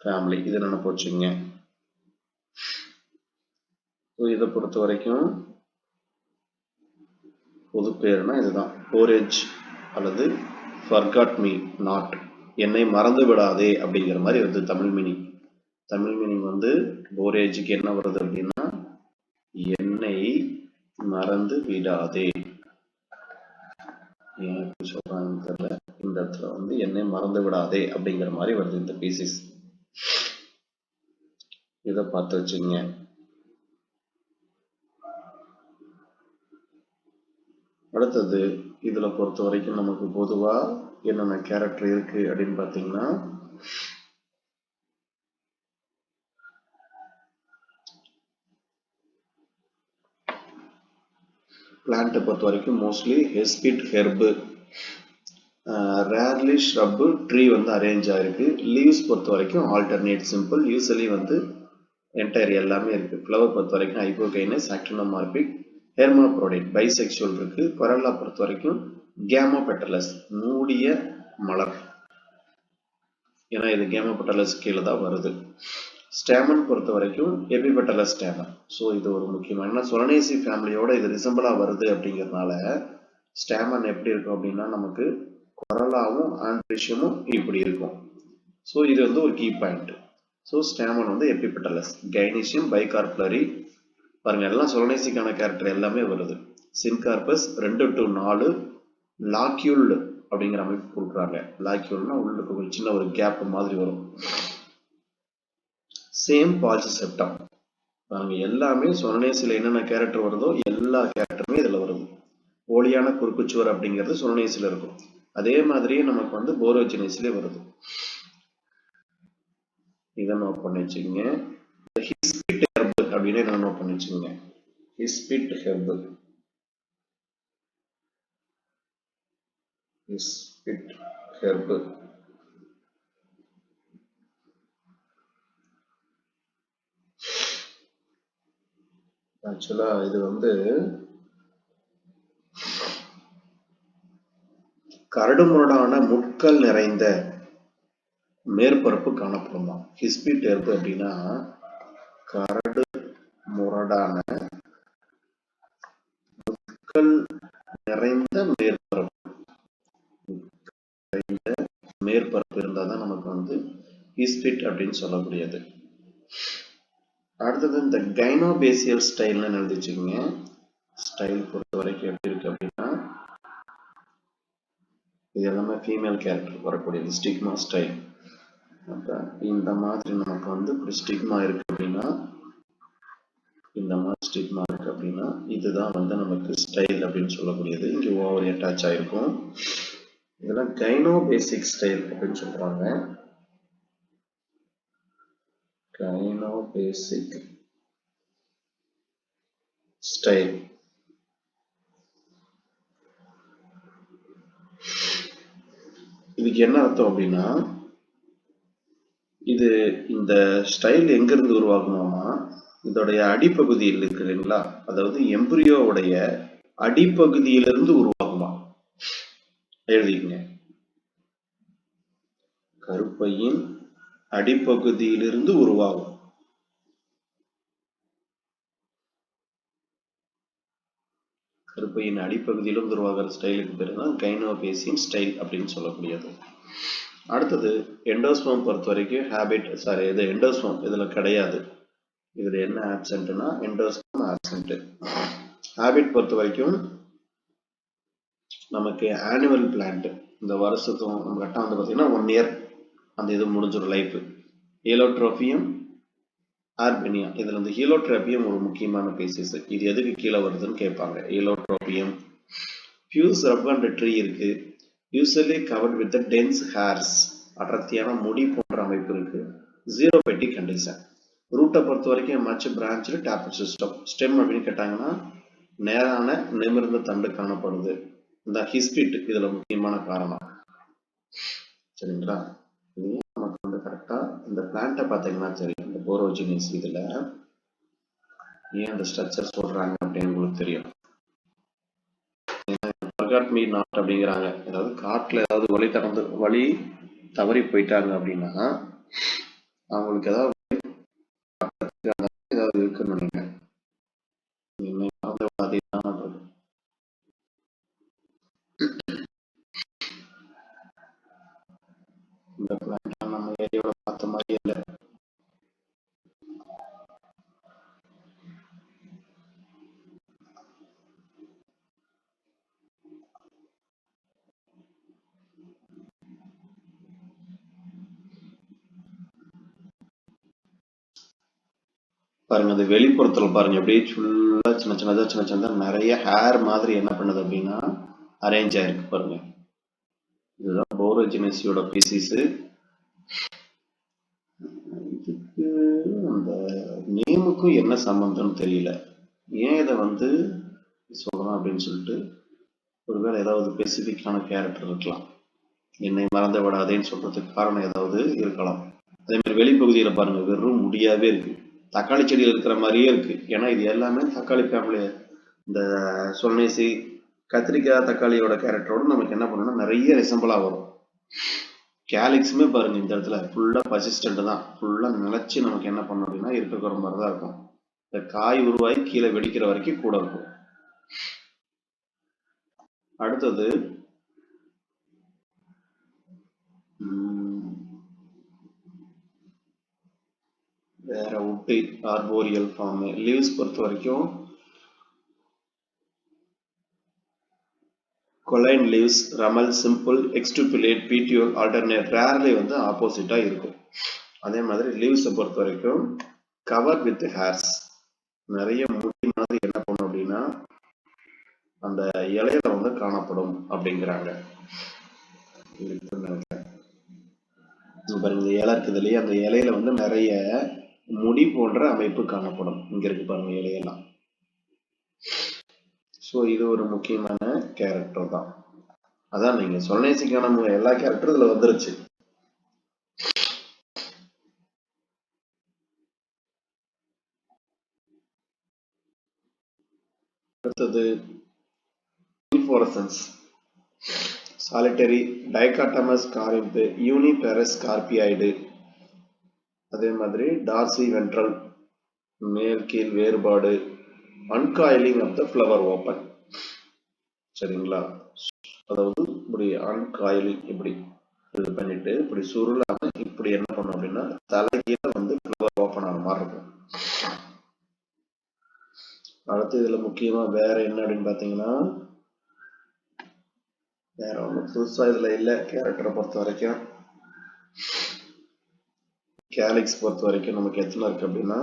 ஃபேமிலி இதை நினைப்பு வச்சுங்க. இதை பொறுத்த வரைக்கும் பொது பேருனா இதுதான், போரேஜ் அல்லது ஃபர்காட் மீ நாட், என்னை மறந்து விடாதே அப்படிங்கிற மாதிரி வருது தமிழ் மீனிங். தமிழ் மீனிங் வந்து போரேஜுக்கு என்ன வருது அப்படின்னா என்னை மறந்து விடாதே. எனக்கு சொல்றாங்க தெரியல, இந்த இடத்துல வந்து என்னை மறந்து விடாதே அப்படிங்கிற மாதிரி வருது இந்த பீசிஸ். இதை பார்த்து வச்சுங்க. அடுத்தது இதுல பொறுத்த வரைக்கும் நமக்கு பொதுவா என்னென்ன கேரக்டர் இருக்கு அப்படின்னு பாத்தீங்கன்னா, பிளான்ட்டை பொறுத்த வரைக்கும் மோஸ்ட்லி ஹெஸ்பிட் ஹெர்பு, ரேர்லி ஷ்ரப்பு, ட்ரீ வந்து அரேஞ்ச் ஆயிருக்கு. லீவ்ஸ் பொறுத்த வரைக்கும் ஆல்டர்னேட் சிம்பிள், யூஸ்வலி வந்து என்டையர் எல்லாமே இருக்கு. ஃப்ளவர் பொறுத்த வரைக்கும் ஹைப்போகைனஸ், ஆக்டினோமார்பிக், ஹெர்மாப்ரோடைட், பைசெக்சுவல் இருக்கு. கொரல்லா பொறுத்த வரைக்கும் கேமோபெட்டலஸ், மூடிய மலர், ஏன்னா இது கேமோபெட்டலஸ் கீழே தான் வருது. ஸ்டேமன் பொறுத்த வரைக்கும் எபிபெட்டலஸ் ஸ்டேமன். ஸோ இது ஒரு முக்கியமான சொலனேசி ஃபேமிலியோட இது ரிசம்பிளா வருது அப்படிங்கிறதுனால ஸ்டேமன் எப்படி இருக்கும் அப்படின்னா நமக்கு கொரலாவும் ஆண்ட்ரிஷியமும் இப்படி இருக்கும். ஸோ இது வந்து ஒரு கீ பாயிண்ட். ஸோ ஸ்டேமன் வந்து எபிபெட்டலஸ், கைனீஷியம், பைகார்ப்லரி பாருங்க, எல்லாம் சொலனேசிக்கான கேரக்டர் எல்லாமே வருது. சின்கார்பஸ் 2 to 4, லாக்யூல் அப்படிங்கிற அமைப்பு கொடுக்குறாங்க. லாக்யூல்னா உள்ளுக்கு ஒரு சின்ன ஒரு கேப் மாதிரி வரும். சேம் பால்சிசெப்டம் பாருங்க, எல்லாமே சொலனேசில என்னென்ன கேரக்டர் வருதோ எல்லா கேரக்டருமே இதுல வருது. போலியான குறுக்குச்சுவர் அப்படிங்கிறது சொலனேசில இருக்கும். அதே மாதிரியே நமக்கு வந்து போரோஜெனிஸ்ல வருது. இதை நோட் பண்ணி வச்சுக்கோங்க. ஹிஸ்பிட் ஹெர்பு அப்படின்னு என்ன நோட் பண்ணி வச்சுக்கோங்க. ஹிஸ்பிட் ஹெர்பு, ஹிஸ்பிட் ஹெர்பு ஆக்சுவலா இது வந்து கரடுமுரடான முட்கள் நிறைந்த மேற்பரப்பு காணப்படுமா. ஹிஸ்பிட் ஹெர்பு அப்படின்னா கரடு முரடான முட்கள் நிறைந்த மேற்பரப்பு இருந்தால் தான் நமக்கு வந்து ஹிஸ்பிட் அப்படின்னு சொல்லக்கூடியது. அடுத்தது இந்த கைனோபேசியல் ஸ்டைல்னு எழுதிச்சுங்க. ஸ்டைல் பொறுத்த வரைக்கும் எப்படி இருக்கு அப்படின்னா இது எல்லாமே ஃபீமேல் கேரக்டர் வரக்கூடியது. Stigma style. அப்ப இந்த மாதிரி நமக்கு வந்து இப்படி ஸ்டிக்மா இருக்கு அப்படின்னா, இந்த மாதிரி ஸ்டிக்மா இருக்கு அப்படின்னா இதுதான் வந்து நமக்கு ஸ்டைல் அப்படின்னு சொல்லக்கூடியது. இங்க ஓவர் அட்டாச் ஆயிருக்கும். இதெல்லாம் கைனோபேசிக் ஸ்டைல் அப்படின்னு சொல்றாங்க. கைனோபேசிக் ஸ்டைல். இதுக்கு என்ன அர்த்தம் அப்படின்னா, இது இந்த ஸ்டைல் எங்க இருந்து உருவாகணும்னா இதோடைய அடிப்பகுதியில் இருக்கு இல்லைங்களா, அதாவது எம்பிரியோவுடைய அடிப்பகுதியிலிருந்து உருவாகுமா. எழுதிக்கங்க. கருப்பையின் அடிப்பகுதியிலிருந்து உருவாகும். கருப்பையின் அடிப்பகுதியிலிருந்து உருவாகிற ஸ்டைலுக்கு பேர் தான் கைனோபேசியன் ஸ்டைல் அப்படின்னு சொல்லக்கூடியது. அடுத்தது எண்டோஸ்போம் பொறுத்த வரைக்கும் ஹேபிட், இது எண்டோஸ்போம் இதுல கிடையாது. இதுல என்ன ஆப்சென்ட்னா எண்டோஸ்போம் ஆப்சென்ட். ஹேபிட் பொறுத்த வரைக்கும் நமக்கு ஆனுவல் பிளான்ட், இந்த வருஷத்தும் நம்ம கரெக்டாக வந்து பார்த்தீங்கன்னா 1 year அந்த இது முடிஞ்சிடும் லைஃப். ஹீலோட்ரோபியம், ஆர்பெனியா, இதுல இந்த ஹீலோட்ரோபியம் ஒரு முக்கியமான பேசிஸ். இது எதுக்கு கீழே வருதுன்னு கேட்பாங்க. ஹீலோட்ரோபியம் பியூஸ் ரப் அண்ட் ட்ரீ இருக்கு. Usually covered with dense hairs, அடர்த்தியான முடி போன்ற அமைப்பு இருக்கு. ஜீரோ பெட்டி கண்டிஷன். ரூட்டை பொறுத்த வரைக்கும் much branch tap system. Stem அப்படின்னு கேட்டாங்கன்னா நேரான நிமிர்ந்த தண்டு காணப்படுது. இந்த ஹிஸ்பிட் இதுல முக்கியமான காரணம். சரிங்களா, நமக்கு வந்து கரெக்டா இந்த பிளான்ட்டை பார்த்தீங்கன்னா தெரியும். இந்த போரோஜினிஸ் இதுல ஏன் அந்த ஸ்ட்ரக்சர் சொல்றாங்க அப்படின்னு உங்களுக்கு தெரியும். forgot me not அப்படிங்கிறாங்க. அதாவது காட்டுல ஏதாவது வழி தவறி போயிட்டாங்க அப்படின்னா அவங்களுக்கு ஏதாவது இருக்குன்னு நினைக்கிறேன். என்னை மறந்து விடாதீர்கள். இந்த பிளான்ட்லாம் நம்ம ஏரியாவோட பார்த்த மாதிரியே இல்லை. பாருங்க அது வெளிப்புறத்துல பாருங்க அப்படியே ஃபுல்லா சின்ன சின்னதா நிறைய ஹேர் மாதிரி என்ன பண்ணுது அப்படின்னா அரேஞ்ச் ஆயிருக்கு பாருங்க. இதுதான் போரோஜினஸியோட பீசிஸ். இதுக்கு அந்த நேமுக்கும் என்ன சம்பந்தம்னு தெரியல. ஏன் இதை சொல்றோம் அப்படின்னு சொல்லிட்டு ஒருவேளை ஏதாவது ஸ்பெசிபிக்கான கேரக்டர் இருக்கலாம். என்னை மறந்து விடாதேன்னு சொல்றதுக்கு காரணம் ஏதாவது இருக்கலாம். அதே மாதிரி வெளிப்பகுதியில பாருங்க வெறும் முடியாவே இருக்கு. தக்காளி செடியில் இருக்கிற மாதிரியே இருக்கு. ஏன்னா இது எல்லாமே தக்காளி ஃபேமிலி. இந்த சொன்னேசி கத்திரிக்காய் தக்காளியோட கேரக்டரோட நமக்கு என்ன பண்ணணும்னா நிறைய ரிசம்பிளா வரும். கேலிக்ஸுமே பாருங்க இந்த இடத்துல ஃபுல்லா பர்சிஸ்டன்ட் தான். ஃபுல்லா நினைச்சு நமக்கு என்ன பண்ணணும் அப்படின்னா இருக்கிற மாதிரி தான் இருக்கும். இந்த காய் உருவாகி கீழே வெடிக்கிற வரைக்கும் கூட இருக்கும். அடுத்தது வேற உட்டு ஆர்போரியல் ஃபார்ம் லீவ்ஸ் பொறுத்த வரைக்கும் cauline leaves, ramal, simple, exstipulate, petiole, alternate, rarely ஆப்போசிட்டா இருக்கும். அதே மாதிரி லீவ்ஸை பொறுத்த வரைக்கும் கவர் வித் ஹேர்ஸ், நிறைய முடி மாதிரி என்ன பண்ணும் அப்படின்னா அந்த இலையில காணப்படும் அப்படிங்கிறாங்க. பாருங்க இந்த இலை இருக்குது இல்லையா, அந்த இலையில நிறைய முடி போன்ற அமைப்பு காணப்படும். இங்க இருக்கு பாருங்க இலையெல்லாம். ஸோ இது ஒரு முக்கியமான கேரக்டர் தான். அதான் நீங்க சொன்னேசிக்கான எல்லா கேரக்டரும் இதுல வந்துருச்சு. அடுத்தது இன்ஃப்ளோரசன்ஸ், சாலிட்டரி, டைகாட்டமஸ் காரிம்பு, யூனிபெரஸ் கார்பியாய்டு, அதே மாதிரி டார்சி வென்ட்ரல், மேல் கீழ் வேறுபாடு, அன்காயிலிங் ஆஃப் த ஃப்ளவர் ஓப்பன். சரிங்களா? அதாவது இப்படி அன்காயிலிங் இப்படி இது பண்ணிட்டு இப்படி சுருளாம இப்படி என்ன பண்ணும் அப்படின்னா தலைகீழ ஃப்ளவர் ஓப்பன் ஆன மாதிரி இருக்கும். அடுத்து இதுல முக்கியமா வேற என்ன அப்படின்னு பாத்தீங்கன்னா வேற ஒன்றும் புதுசா இதுல இல்ல. கேரக்டரை பொறுத்த வரைக்கும் கேலிக்ஸ் பொறுத்த வரைக்கும் நமக்கு எத்தனை இருக்கு அப்படின்னா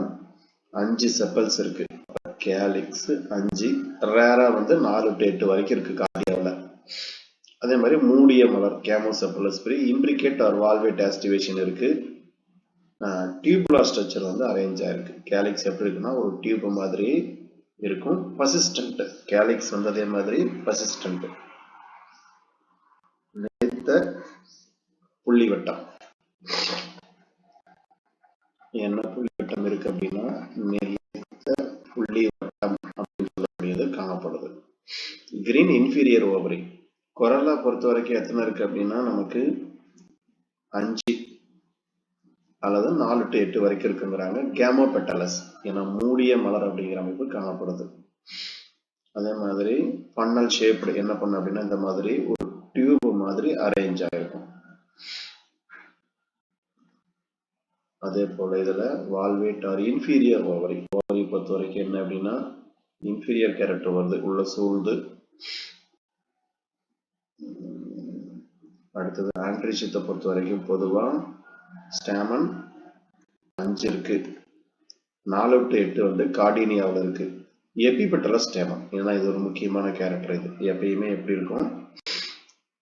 5 செப்பல்ஸ் இருக்கு. கேலிக்ஸ் 5, ரேரா 4 to 8 வரைக்கும் இருக்கு கார்டியாவில். அதே மாதிரி மூடிய மலர் கேமோசெப்பலஸ் free, imbricate R valvate aestivation இருக்கு. டியூபுலர் ஸ்ட்ரக்சர் அரேஞ்ச் ஆயிருக்கு. கேலிக்ஸ் எப்படி இருக்குன்னா ஒரு டியூப் மாதிரி இருக்கும். பர்சிஸ்டன்ட் கேலிக்ஸ் அதே மாதிரி பர்சிஸ்டன்ட். நிலைத்த புள்ளிவட்டம். என்ன புள்ளிவட்டம் இருக்கு அப்படின்னா நிலைத்த புள்ளிவட்டம் அப்படின்னு சொல்லக்கூடியது காணப்படுது. Green inferior ovary. கொரலா பொறுத்த வரைக்கும் எத்தனை இருக்கு அப்படின்னா நமக்கு 5 அல்லது 4 to 8 வரைக்கும் இருக்குங்கிறாங்க. கேமோபெட்டலஸ் என மூடிய மலர் அப்படிங்கிற அமைப்பு காணப்படுது. அதே மாதிரி ஃபன்னல் ஷேப்டு என்ன பண்ண அப்படின்னா இந்த மாதிரி ஒரு டியூப் மாதிரி அரேஞ்ச் ஆயிருக்கும். அதே போல இதுல valvate R inferior ovary. Ovary பொறுத்த வரைக்கும் என்ன அப்படின்னா இன்ஃபீரியர் கேரக்டர் வருது, உள்ள சூழ்ந்து. அடுத்தது ஆண்ட்ரிஷத்தை பொறுத்த வரைக்கும் பொதுவா ஸ்டாமன் 5 இருக்கு. 4 to 8 கார்டினியாவில் இருக்கு. எபிபெட்டலஸ் ஸ்டேமன், ஏன்னா இது ஒரு முக்கியமான கேரக்டர். இது எப்பயுமே எப்படி இருக்கும்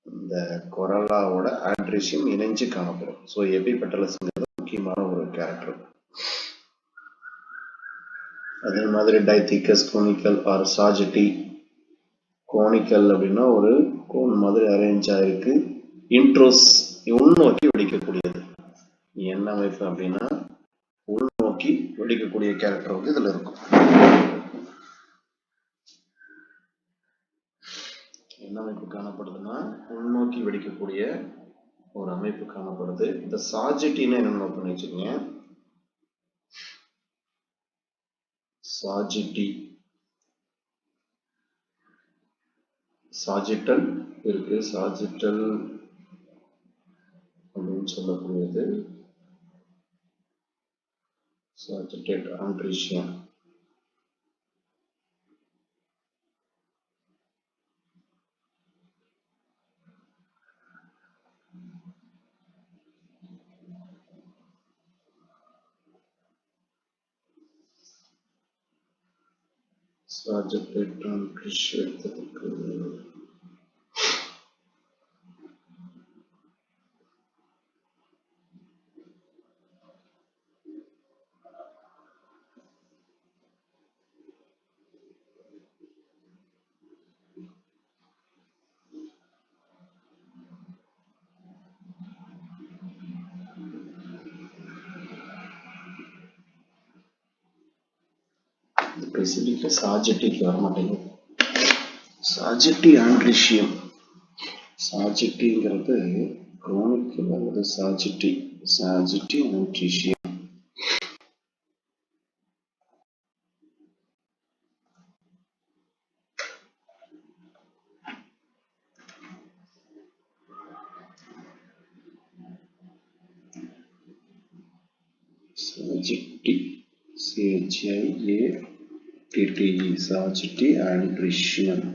இந்த கொரலாவோட ஆண்ட்ரிஷியம் இணைஞ்சு காணப்படும். ஸோ எபிபெட்டலஸ்ங்கிறது முக்கியமான ஒரு கேரக்டர். அதே மாதிரி டைத்திகஸ் கோனிக்கல் ஆர் சாஜிட்டி. கோனிக்கல் அப்படின்னா ஒரு கோன் மாதிரி அரேஞ்ச் ஆயிருக்கு. இன்ட்ரோஸ் உள்நோக்கி வெடிக்கக்கூடியது. என்ன அமைப்பு அப்படின்னா உள்நோக்கி வெடிக்கக்கூடிய கேரக்டர் இதுல இருக்கும். என்ன உள்நோக்கி வெடிக்கக்கூடிய ஒரு அமைப்பு காணப்படுது. இந்த சாஜிட்டின்னு என்ன நோட் பண்ணி வச்சுக்கோங்க. சாஜிட்டி, சாஜிட்டல் இருக்கு, சாஜிட்டல் அப்படின்னு சொல்லக்கூடியது சாஜிட்டேட் ஆண்ட்ரிஷியம். சாஜிட்டேட் ஆண்ட்ரிஷியத்துக்கு ஸ்பெசிஃபிக்கா சாஜிட்டிக்கு வர மாட்டேங்குது. சாஜிட்டி ஆண்ட்ரிஷியம், சாஜிட்டிங்கிறது குரோனிக் வருது. சாஜிட்டி, சாஜிட்டி ஆண்ட்ரிஷியம். சாஜிட்டி, CHIATTE, சாஜிட்டி ஆண்ட்ரிஷியம்.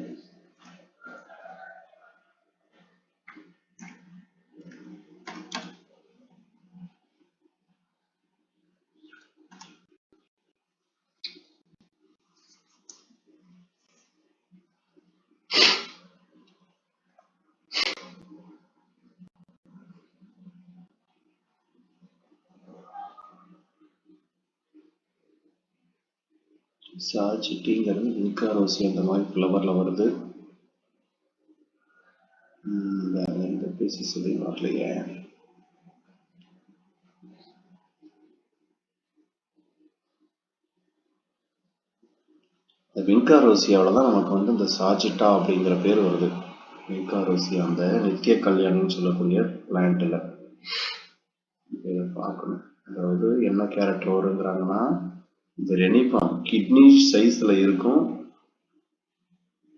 சாஜிட்டிங்கிறது வின்காரோசி அந்த மாதிரி ஃப்ளவர்ல வருது. வேற எந்த பீசஸ்லையும் வரலையே. வின்காரோசியாவில் தான் நமக்கு வந்து இந்த சாஜிட்டா அப்படிங்கிற பேர் வருது. வின்காரோசியா அந்த நித்திய கல்யாணின்னு சொல்லக்கூடிய பிளான்ட்ல இதை பார்க்கணும். அதாவது என்ன கேரக்டர் வருங்கிறாங்கன்னா, இந்த ரெனிஃபார்ம் கிட்னி சைஸ்ல இருக்கும்.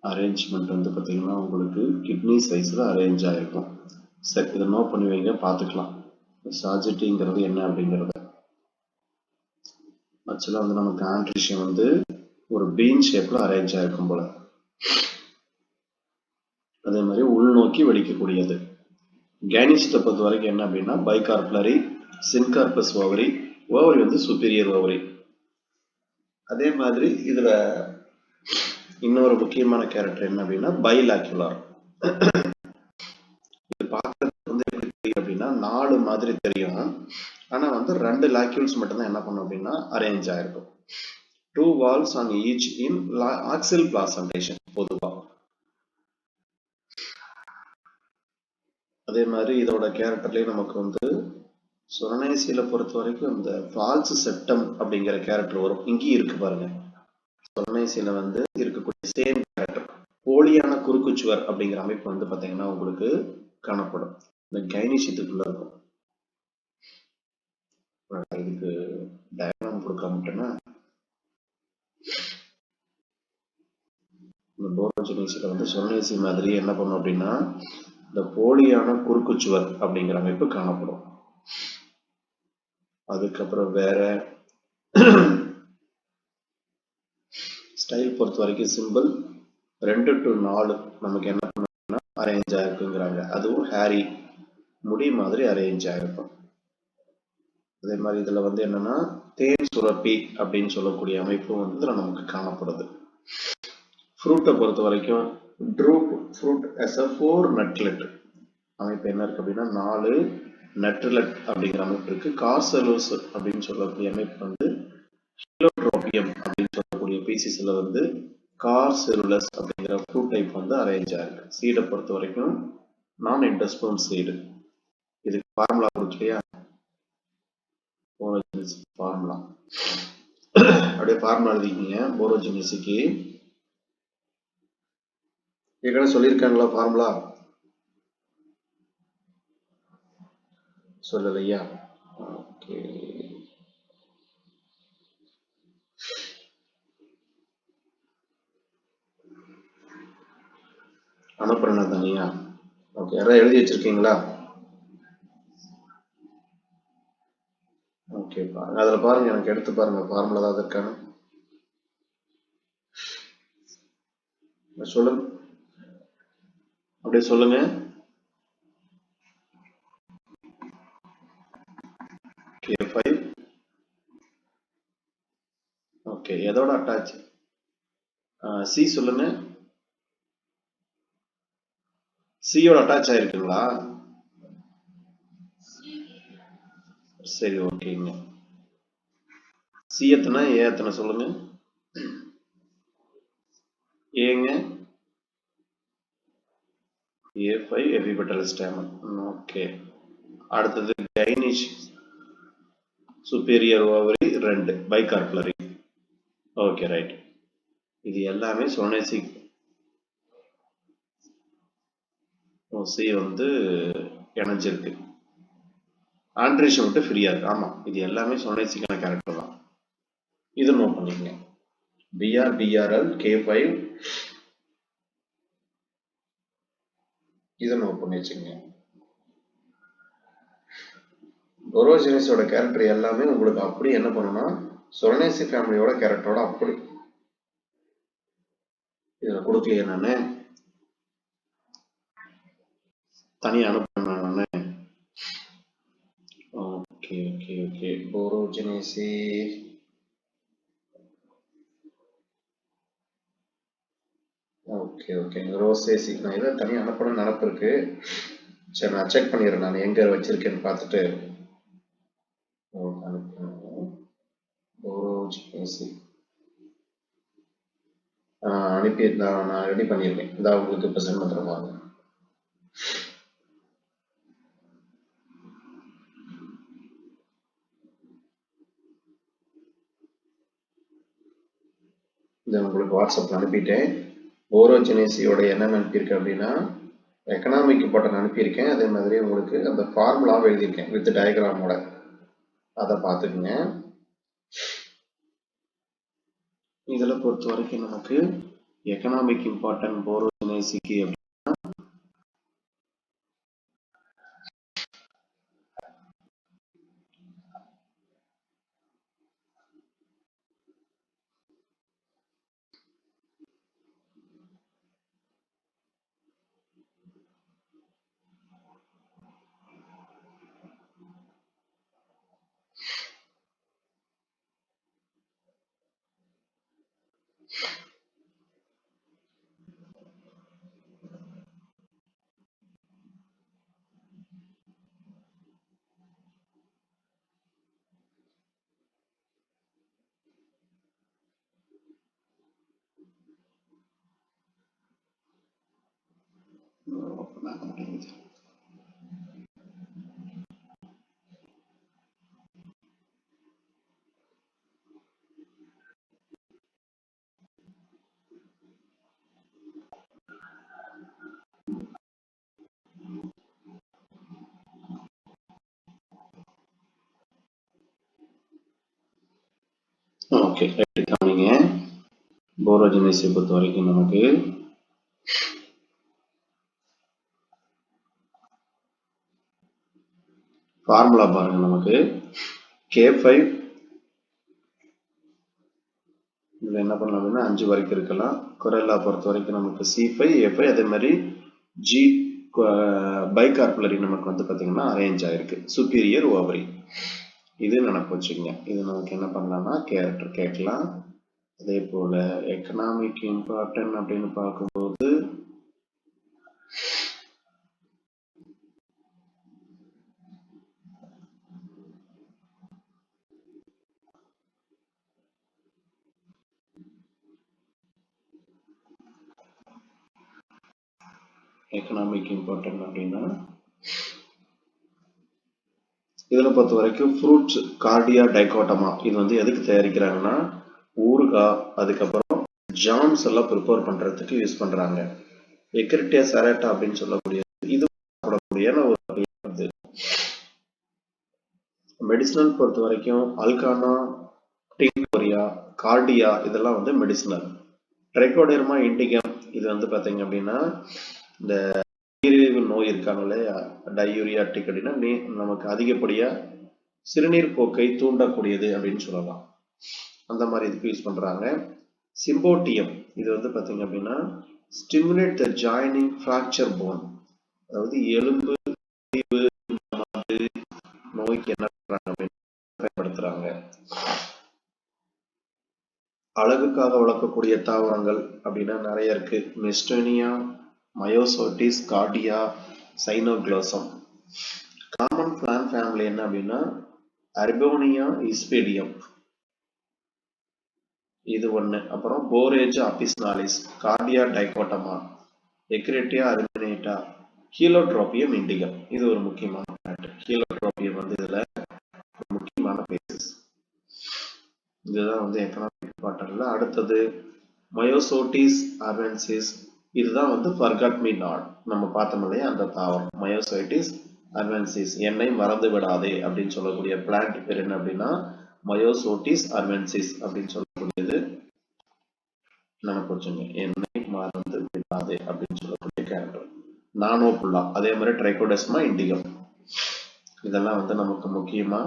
அரேஞ்ச்மெண்ட் வந்து பார்த்தீங்கன்னா உங்களுக்கு கிட்னி சைஸ்ல அரேஞ்ச் ஆயிருக்கும். சரி, இதை நோட் பண்ணி வைங்க, பார்த்துக்கலாம். சாஜிட்டிங்கிறது என்ன அப்படிங்கிறத. ஆக்சுவலாக வந்து நமக்கு ஆண்ட்ரிஷியம் வந்து ஒரு பீன் ஷேப்ல அரேஞ்ச் ஆயிருக்கும் போல. அதே மாதிரி உள்நோக்கி வெடிக்கக்கூடியது. கைனிசத்தை பொறுத்த வரைக்கும் என்ன அப்படின்னா பைகார்பலரி, சின்கார்பஸ் ஓவரி, ஓவரி வந்து சுப்பீரியர் ஓவரி. அதே மாதிரி இதுல இன்னொரு முக்கியமான கேரக்டர் என்ன அப்படின்னா பைலாக்குலார். இது பார்க்கறதுக்கு வந்து எப்படி தெரியும் அப்படின்னா 4 மாதிரி தெரியும். ஆனா வந்து 2 லாக்யூல்ஸ் மட்டும்தான் என்ன பண்ணும் அப்படின்னா அரேஞ்ச் ஆயிருக்கும். 2 walls on each in axial placentation பொதுவா. அதே மாதிரி இதோட கேரக்டர்லயே நமக்கு வந்து சொரனேசியில பொறுத்த வரைக்கும் இந்த ஃபால்ஸ் செப்டம் அப்படிங்கிற கேரக்டர் வரும். இங்கேயும் இருக்கு பாருங்க. சொரனேசியில வந்து இருக்கக்கூடிய சேம் கேரக்டர் போலியான குறுக்குச்சுவர் அப்படிங்கிற அமைப்பு வந்து பாத்தீங்கன்னா உங்களுக்கு காணப்படும். இந்த கைனிஷியத்துக்குள்ள இருக்கும். இதுக்கு டயக்ராம் கொடுக்காமட்டேன்னா இந்த போரோஜெனிசில வந்து சொரனேசி மாதிரி என்ன பண்ணும் அப்படின்னா இந்த போலியான குறுக்குச்சுவர் அப்படிங்கிற அமைப்பு காணப்படும். அதுக்கப்புறம் வேற ஸ்டைல் பொறுத்த வரைக்கும் சிம்பிள் 2 to 4 நமக்கு என்ன பண்ணா அரேஞ்ச் ஆயிருக்குங்கிறாங்க. அதுவும் ஹேரி முடி மாதிரி அரேஞ்ச் ஆயிருக்கும். அதே மாதிரி இதுல வந்து என்னன்னா தேன் சுரப்பி அப்படின்னு சொல்லக்கூடிய அமைப்பு வந்து இதுல நமக்கு காணப்படுது. ஃப்ரூட்டை பொறுத்த வரைக்கும் ட்ரூப் ஃப்ரூட் as a 4 நட்லெட் அமைப்பு என்ன இருக்கு அப்படின்னா 4 நட்லெட் அப்படிங்கிற அமைப்பு இருக்கு. கார்சலோஸ் அப்படின்னு சொல்லக்கூடிய அமைப்பு வந்து ஹீலோட்ரோபியம் அப்படின்னு சொல்லக்கூடிய பீசிஸ்ல வந்து கார்செலுலஸ் அப்படிங்கிற ஃப்ரூட் டைப் வந்து அரேஞ்ச் ஆயிருக்கு. சீடை பொறுத்த வரைக்கும் நான் எண்டோஸ்பர்ம் சீடு. இதுக்கு ஃபார்முலா கொடுக்கலையா, போரோஜெனிசி ஃபார்முலா அப்படியே ஃபார்முலா எழுதிக்கிங்க. போரோஜெனிசிக்கு ஏற்கனவே சொல்லியிருக்காங்களா ஃபார்முலா? சொல்லலையா? ஓகே, அனுப்புறேன் தனியா. ஓகே, யாராவது எழுதி வச்சிருக்கீங்களா? ஓகே, பாருங்க, அதில் பாருங்க, எனக்கு எடுத்து பாருங்க ஃபார்முலா ஏதாவது இருக்கான்னு சொல்லுங்க, அப்படியே சொல்லுங்க. K5 ஓகே, எதோட அட்டாச்? சி சொல்லுங்க. சியோட அட்டாச் ஆயிருக்குங்களா? சரி, ஓகேங்க. சி எத்தனை, ஏ எத்தனை சொல்லுங்க. ஏங்க A5 எபிபெட்டல் ஸ்டேமன். ஓகே, அடுத்தது gynoecium superior ovary 2 bicarpellary. Okay, right. இது எல்லாமே சொனேசிக். சி வந்து இணைஞ்சிருக்கு, ஆண்ட்ரேஷன் விட்டு ஃப்ரீயா இருக்கு. ஆமா, இது எல்லாமே சொனேசிக்கான கேரக்டர் தான். இது நோட் பண்ணிக்கங்க. BR BRL K5 இதை நோட் பண்ணி வச்சுங்க. ஒரோஜினஸோட கேரக்டர் எல்லாமே உங்களுக்கு அப்படி என்ன பண்ணுன்னா சொலனேசி ஃபேமிலியோட கேரக்டரோட அப்படி இதுல கொடுக்கலையே, நானு தனியாக அனுப்புறேன் நானு. ஓகே ஓகே ஓகே, ஒரோஜினேசி ஓகே ஓகே, ரோசேசி நான் இதை தனியாக அனுப்பணும்னு நினப்பு இருக்கு. சரி, நான் செக் பண்ணிடுறேன், நான் எங்க வச்சிருக்கேன்னு பார்த்துட்டு அனுப்பி நான் ரெடி பண்ணியிருக்கேன். இதான் உங்களுக்கு இப்போ சென்ட் பண்ணுறேன் பாருங்க. இதை உங்களுக்கு வாட்ஸ்அப்பில் அனுப்பிட்டேன். ஓரோஜினேசியோட என்னென்ன அனுப்பியிருக்கேன் அப்படின்னா எக்கனாமிக் இம்பார்ட்டன் அனுப்பியிருக்கேன். அதே மாதிரி உங்களுக்கு அந்த ஃபார்முலாவை எழுதியிருக்கேன் வித் டயக்ராமோட, அதை பார்த்துக்குங்க. இதில் பொறுத்த வரைக்கும் நமக்கு எக்கனாமிக் இம்பார்ட்டன் போரோஜினேசிக்கு ஓகே, கவனிங்க. போரோஜினேசியை பொறுத்த வரைக்கும் நமக்கு ஃபார்முலா பாருங்க. நமக்கு K5 இதில் என்ன பண்ணலாம் அப்படின்னா 5 வரைக்கும் இருக்கலாம். கொரெல்லா பொறுத்த வரைக்கும் நமக்கு C5 A5 அதே மாதிரி G பைகார்புலரி நமக்கு வந்து பார்த்தீங்கன்னா அரேஞ்ச் ஆயிருக்கு சுப்பீரியர் ஓவரி. இது நினைப்பு வச்சுக்கோங்க. இது நமக்கு என்ன பண்ணலாம்னா கேரக்டர் கேட்கலாம். அதே போல எக்கனாமிக் இம்பார்ட்டன் அப்படின்னு பார்க்கும்போது எக்கனாமிக் இம்பார்ட்டன் அப்படின்னா இதில் பொறுத்த வரைக்கும் ஃப்ரூட்ஸ் கார்டியா டைகோட்டமா இது வந்து எதுக்கு தயாரிக்கிறாங்கன்னா ஊறுகாய், அதுக்கப்புறம் ஜாம்ஸ் எல்லாம் ப்ரிப்பேர் பண்ணுறதுக்கு யூஸ் பண்ணுறாங்க. எக்ரிட்டியா சரேட்டா அப்படின்னு சொல்லக்கூடிய இது சாப்பிடக்கூடிய ஒரு மெடிசினல் பொறுத்த வரைக்கும் அல்கானா, டிங்கோரியா, கார்டியா இதெல்லாம் வந்து மெடிசினல். ட்ரைகோடெர்மா இண்டிகம் இது வந்து பார்த்தீங்க அப்படின்னா இந்த நீரிழிவு நோய் இருக்காங்க இல்லையா, டையூரியாட்டிக் அப்படின்னா நமக்கு அதிகப்படியா சிறுநீர் போக்கை தூண்டக்கூடியது அப்படின்னு சொல்லலாம். அந்த மாதிரி இதுக்கு யூஸ் பண்றாங்க. சிம்போட்டியம் இது வந்து பார்த்தீங்க அப்படின்னா ஸ்டிமுலேட் த ஜாயினிங் ஃப்ராக்சர் போன், அதாவது எலும்பு நோய்க்கு என்ன பயன்படுத்துறாங்க. அழகுக்காக வளர்க்கக்கூடிய தாவரங்கள் அப்படின்னா நிறைய இருக்கு. மெஸ்டோனியா, மயோசோட்டிஸ், கார்டியா, சைனோக்ளோசம். காமன் பிளான்ட் ஃபேமிலி என்ன அப்படின்னா அர்போனியா இஸ்பெடியம் இது ஒன்று. அப்புறம் போரேஜா அபிஸ்னாலிஸ், கார்டியா டைகோட்டமா, எக்ரேட்டியா அர்மினேட்டா, ஹீலோட்ரோபியம் இண்டிகம் இது ஒரு முக்கியமான பிளான்ட். ஹீலோட்ரோபியம் வந்து இதுல முக்கியமான பேசிஸ். இதுதான் வந்து எக்கனாமிக் இம்பார்ட்டன்ட்ல. அடுத்தது மயோசோட்டிஸ் அர்வென்சிஸ், இதுதான் வந்து ஃபர்காட் மீ நாட் நம்ம பார்த்தோம் இல்லையா அந்த தாவரம். மயோசோட்டிஸ் அர்வென்சிஸ், என்னை மறந்து விடாதே அப்படின்னு சொல்லக்கூடிய பிளான்ட் பேர் என்ன அப்படின்னா மயோசோட்டிஸ் அர்வென்சிஸ் அப்படின்னு சொல்லக்கூடியது. நமக்கு வச்சுங்க என்னை மறந்து விடாதே அப்படின்னு சொல்லக்கூடிய கேரக்டர். நானோபுல்லா அதே மாதிரி ட்ரைகோடெஸ்மா இண்டிகம் இதெல்லாம் வந்து நமக்கு முக்கியமா.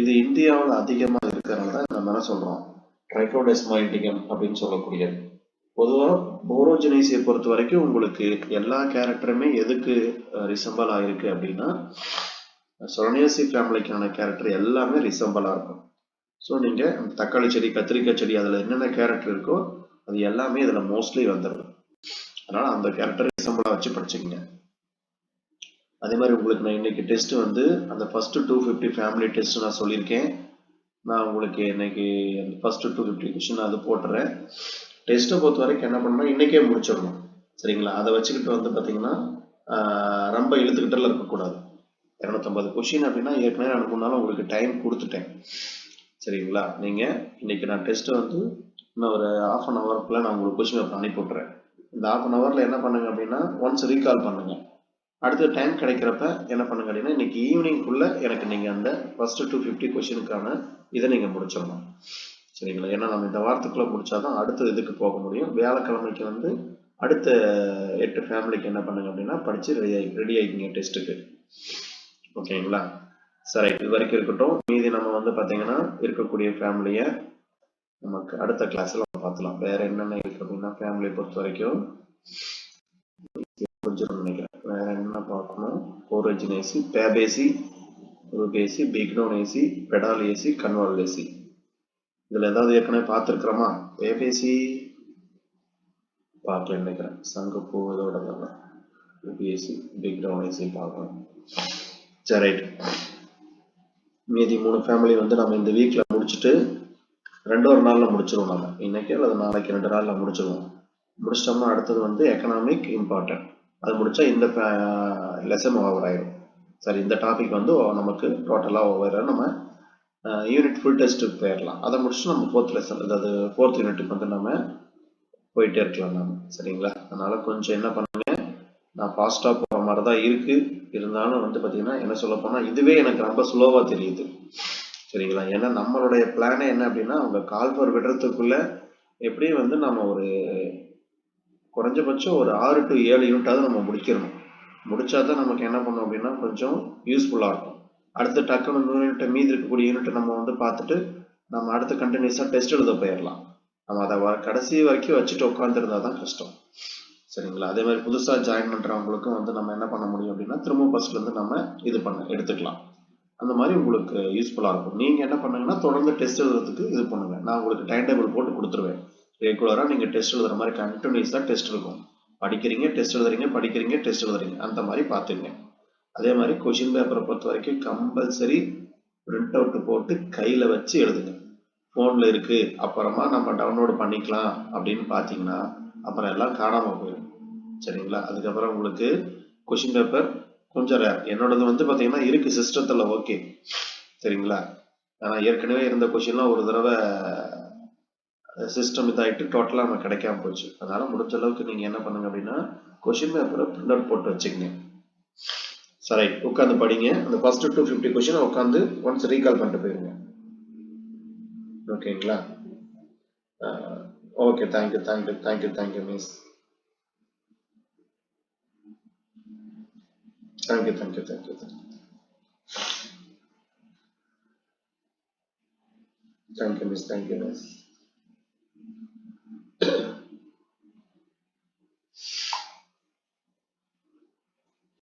இது இந்தியாவில் அதிகமா இருக்கிறனால தான் நம்ம என்ன சொல்றோம் ட்ரைகோடெஸ்மா இண்டிகம் அப்படின்னு சொல்லக்கூடியது. பொதுவாக போரோஜெனைசியை பொறுத்த வரைக்கும் உங்களுக்கு எல்லா கேரக்டருமே எதுக்கு ரிசம்பிள் ஆயிருக்கு அப்படின்னா சொரனியாசி ஃபேமிலிக்கான கேரக்டர் எல்லாமே ரிசம்பிளா இருக்கும். ஸோ நீங்க தக்காளி செடி, கத்திரிக்காய் செடி அதுல என்னென்ன கேரக்டர் இருக்கோ அது எல்லாமே இதுல மோஸ்ட்லி வந்துடும். அதனால அந்த கேரக்டர் ரிசம்பிளா வச்சு படிச்சுக்கங்க. அதே மாதிரி உங்களுக்கு நான் இன்னைக்கு டெஸ்ட் வந்து அந்த ஃபர்ஸ்ட் 250 ஃபேமிலி டெஸ்ட் நான் சொல்லியிருக்கேன். நான் உங்களுக்கு இன்னைக்கு அந்த ஃபர்ஸ்ட் 250 கொஸ்டின் அது போட்டுறேன். டெஸ்ட்டை பொறுத்த வரைக்கும் என்ன பண்ணணும், இன்னைக்கே முடிச்சிடணும். சரிங்களா? அதை வச்சுக்கிட்டு வந்து பார்த்தீங்கன்னா ரொம்ப இழுத்துக்கிட்டெல்லாம் இருக்கக்கூடாது. 250 கொஸ்டின் அப்படின்னா ஏற்கனவே நான் முன்னாலும் உங்களுக்கு டைம் கொடுத்துட்டேன். சரிங்களா? நீங்கள் இன்னைக்கு நான் டெஸ்ட்டை வந்து இன்னும் ஒரு ½ அன் ஹவருக்குள்ள நான் உங்களுக்கு கொஸ்டின் பேப்பர் அனுப்பி விட்றேன். இந்த ½ அன் ஹவரில் என்ன பண்ணுங்க அப்படின்னா ஒன்ஸ் ரீகால் பண்ணுங்க. அடுத்த டைம் கிடைக்கிறப்ப என்ன பண்ணுங்க அப்படின்னா இன்னைக்கு ஈவினிங்குள்ள எனக்கு நீங்கள் அந்த ஃபர்ஸ்ட் 250 கொஸ்டினுக்கான இதை நீங்கள் முடிச்சிடணும். சரிங்களா? ஏன்னா நம்ம இந்த வாரத்துக்குள்ள முடிச்சாதான் அடுத்த இதுக்கு போக முடியும். வியாழக்கிழமைக்கு வந்து அடுத்த 8 ஃபேமிலிக்கு என்ன பண்ணுங்க அப்படின்னா படிச்சு ரெடி ஆகிங்க டெஸ்ட்டுக்கு. ஓகேங்களா? சரி, இது வரைக்கும் இருக்கட்டும். மீதி நம்ம வந்து பார்த்தீங்கன்னா இருக்கக்கூடிய ஃபேமிலியை நமக்கு அடுத்த கிளாஸ்ல பார்க்கலாம். வேற என்னென்ன இருக்கு அப்படின்னா ஃபேமிலியை பொறுத்த வரைக்கும் கொஞ்சம் நினைக்கிறேன். வேற என்ன பார்க்கணும், போரோஜினேசி, பேபேசி, ரூபேசி, பிக்னோனேசி, பெடாலியேசி, கன்வால்லேசி. இதுல ஏதாவது ஏற்கனவே பார்த்துருக்கிறோமா? பேபேசி பார்க்கல நினைக்கிறேன். சங்குப்பூ இதோட யூபிஎஸ்சி பிக்னோனேசி பார்க்கணும். சரி, ரைட். மீதி 3 ஃபேமிலி வந்து நம்ம இந்த வீக்ல முடிச்சுட்டு 2 நாள்ல முடிச்சிருவோம். நம்ம இன்னைக்கு அல்லது நாளைக்கு 2 நாள்ல முடிச்சிருவோம். முடிச்சிட்டோம்னா அடுத்தது வந்து எக்கனாமிக் இம்பார்ட்டன்ட். அது முடிச்சா இந்த லெசன் ஓவர் ஆயிடும். சரி, இந்த டாபிக் வந்து நமக்கு டோட்டலா ஓவர். நம்ம யூனிட் ஃபுல் டெஸ்ட்டுக்கு போயிடலாம். அதை முடிச்சுட்டு நம்ம 4th லெசன், அதாவது 4th யூனிட்டுக்கு வந்து நம்ம போயிட்டே இருக்கலாம் நம்ம. சரிங்களா? அதனால கொஞ்சம் என்ன பண்ணுங்க, நான் ஃபாஸ்டா போகிற மாதிரி தான் இருக்கு. இருந்தாலும் வந்து பார்த்தீங்கன்னா என்ன சொல்ல போனால் இதுவே எனக்கு ரொம்ப ஸ்லோவாக தெரியுது. சரிங்களா? ஏன்னா நம்மளுடைய பிளானே என்ன அப்படின்னா அவங்க கால்பர் விடுறதுக்குள்ள எப்படியும் வந்து நம்ம ஒரு குறைஞ்சபட்சம் ஒரு 6 to 7 யூனிட்டாவது நம்ம முடிச்சிடணும். முடிச்சாதான் நமக்கு என்ன பண்ணோம் அப்படின்னா கொஞ்சம் யூஸ்ஃபுல்லாக இருக்கும். அடுத்த டக்குனு யூனிட்டை மீதி இருக்கக்கூடிய யூனிட்டை நம்ம வந்து பார்த்துட்டு நம்ம அடுத்த கண்டினியூஸாக டெஸ்ட் எழுத போயிடலாம். நம்ம அதை கடைசி வரைக்கும் வச்சுட்டு உட்காந்துருந்தா தான் கஷ்டம். சரிங்களா? அதே மாதிரி புதுசாக ஜாயின் பண்ணுறவங்களுக்கும் வந்து நம்ம என்ன பண்ண முடியும் அப்படின்னா திரும்ப ஃபர்ஸ்ட்லேருந்து நம்ம இது எடுத்துக்கலாம். அந்த மாதிரி உங்களுக்கு யூஸ்ஃபுல்லாக இருக்கும். நீங்கள் என்ன பண்ணுங்கன்னா தொடர்ந்து டெஸ்ட் எழுதுறதுக்கு இது பண்ணுங்க. நான் உங்களுக்கு டைம் டேபிள் போட்டு கொடுத்துருவேன். ரெகுலராக நீங்கள் டெஸ்ட் எழுதுற மாதிரி கண்டினியூஸாக டெஸ்ட் இருக்கும். படிக்கிறீங்க, டெஸ்ட் எழுதுறீங்க, படிக்கிறீங்க, டெஸ்ட் எழுதுறீங்க, அந்த மாதிரி பார்த்துங்க. அதே மாதிரி கொஷின் பேப்பரை பொறுத்த வரைக்கும் கம்பல்சரி பிரிண்ட் அவுட் போட்டு கையில் வச்சு எழுதுங்க. ஃபோனில் இருக்கு அப்புறமா நம்ம டவுன்லோடு பண்ணிக்கலாம் அப்படின்னு பார்த்தீங்கன்னா அப்புறம் எல்லாம் காணாமல் போயிடும். சரிங்களா? அதுக்கப்புறம் உங்களுக்கு கொஷின் பேப்பர் கொஞ்சம் ரேர். என்னோடது வந்து பார்த்தீங்கன்னா இருக்கு சிஸ்டத்தில், ஓகே. சரிங்களா? ஆனால் ஏற்கனவே இருந்த கொஷின்லாம் ஒரு தடவை சிஸ்டம் இதாகிட்டு டோட்டலாக நம்ம கிடைக்காம போச்சு. அதனால முடிஞ்ச அளவுக்கு நீங்கள் என்ன பண்ணுங்க அப்படின்னா கொஷின் பேப்பரை பிரிண்ட் அவுட் போட்டு வச்சுக்கங்க. சரி, உட்காந்து படிங்க. அந்த ஃபர்ஸ்ட் 250 கொஸ்டின் உட்காந்து ஒன்ஸ் ரீகால் பண்ணிட்டு போயிருங்க. ஓகேங்களா? Okay, thank you miss. Thank you miss.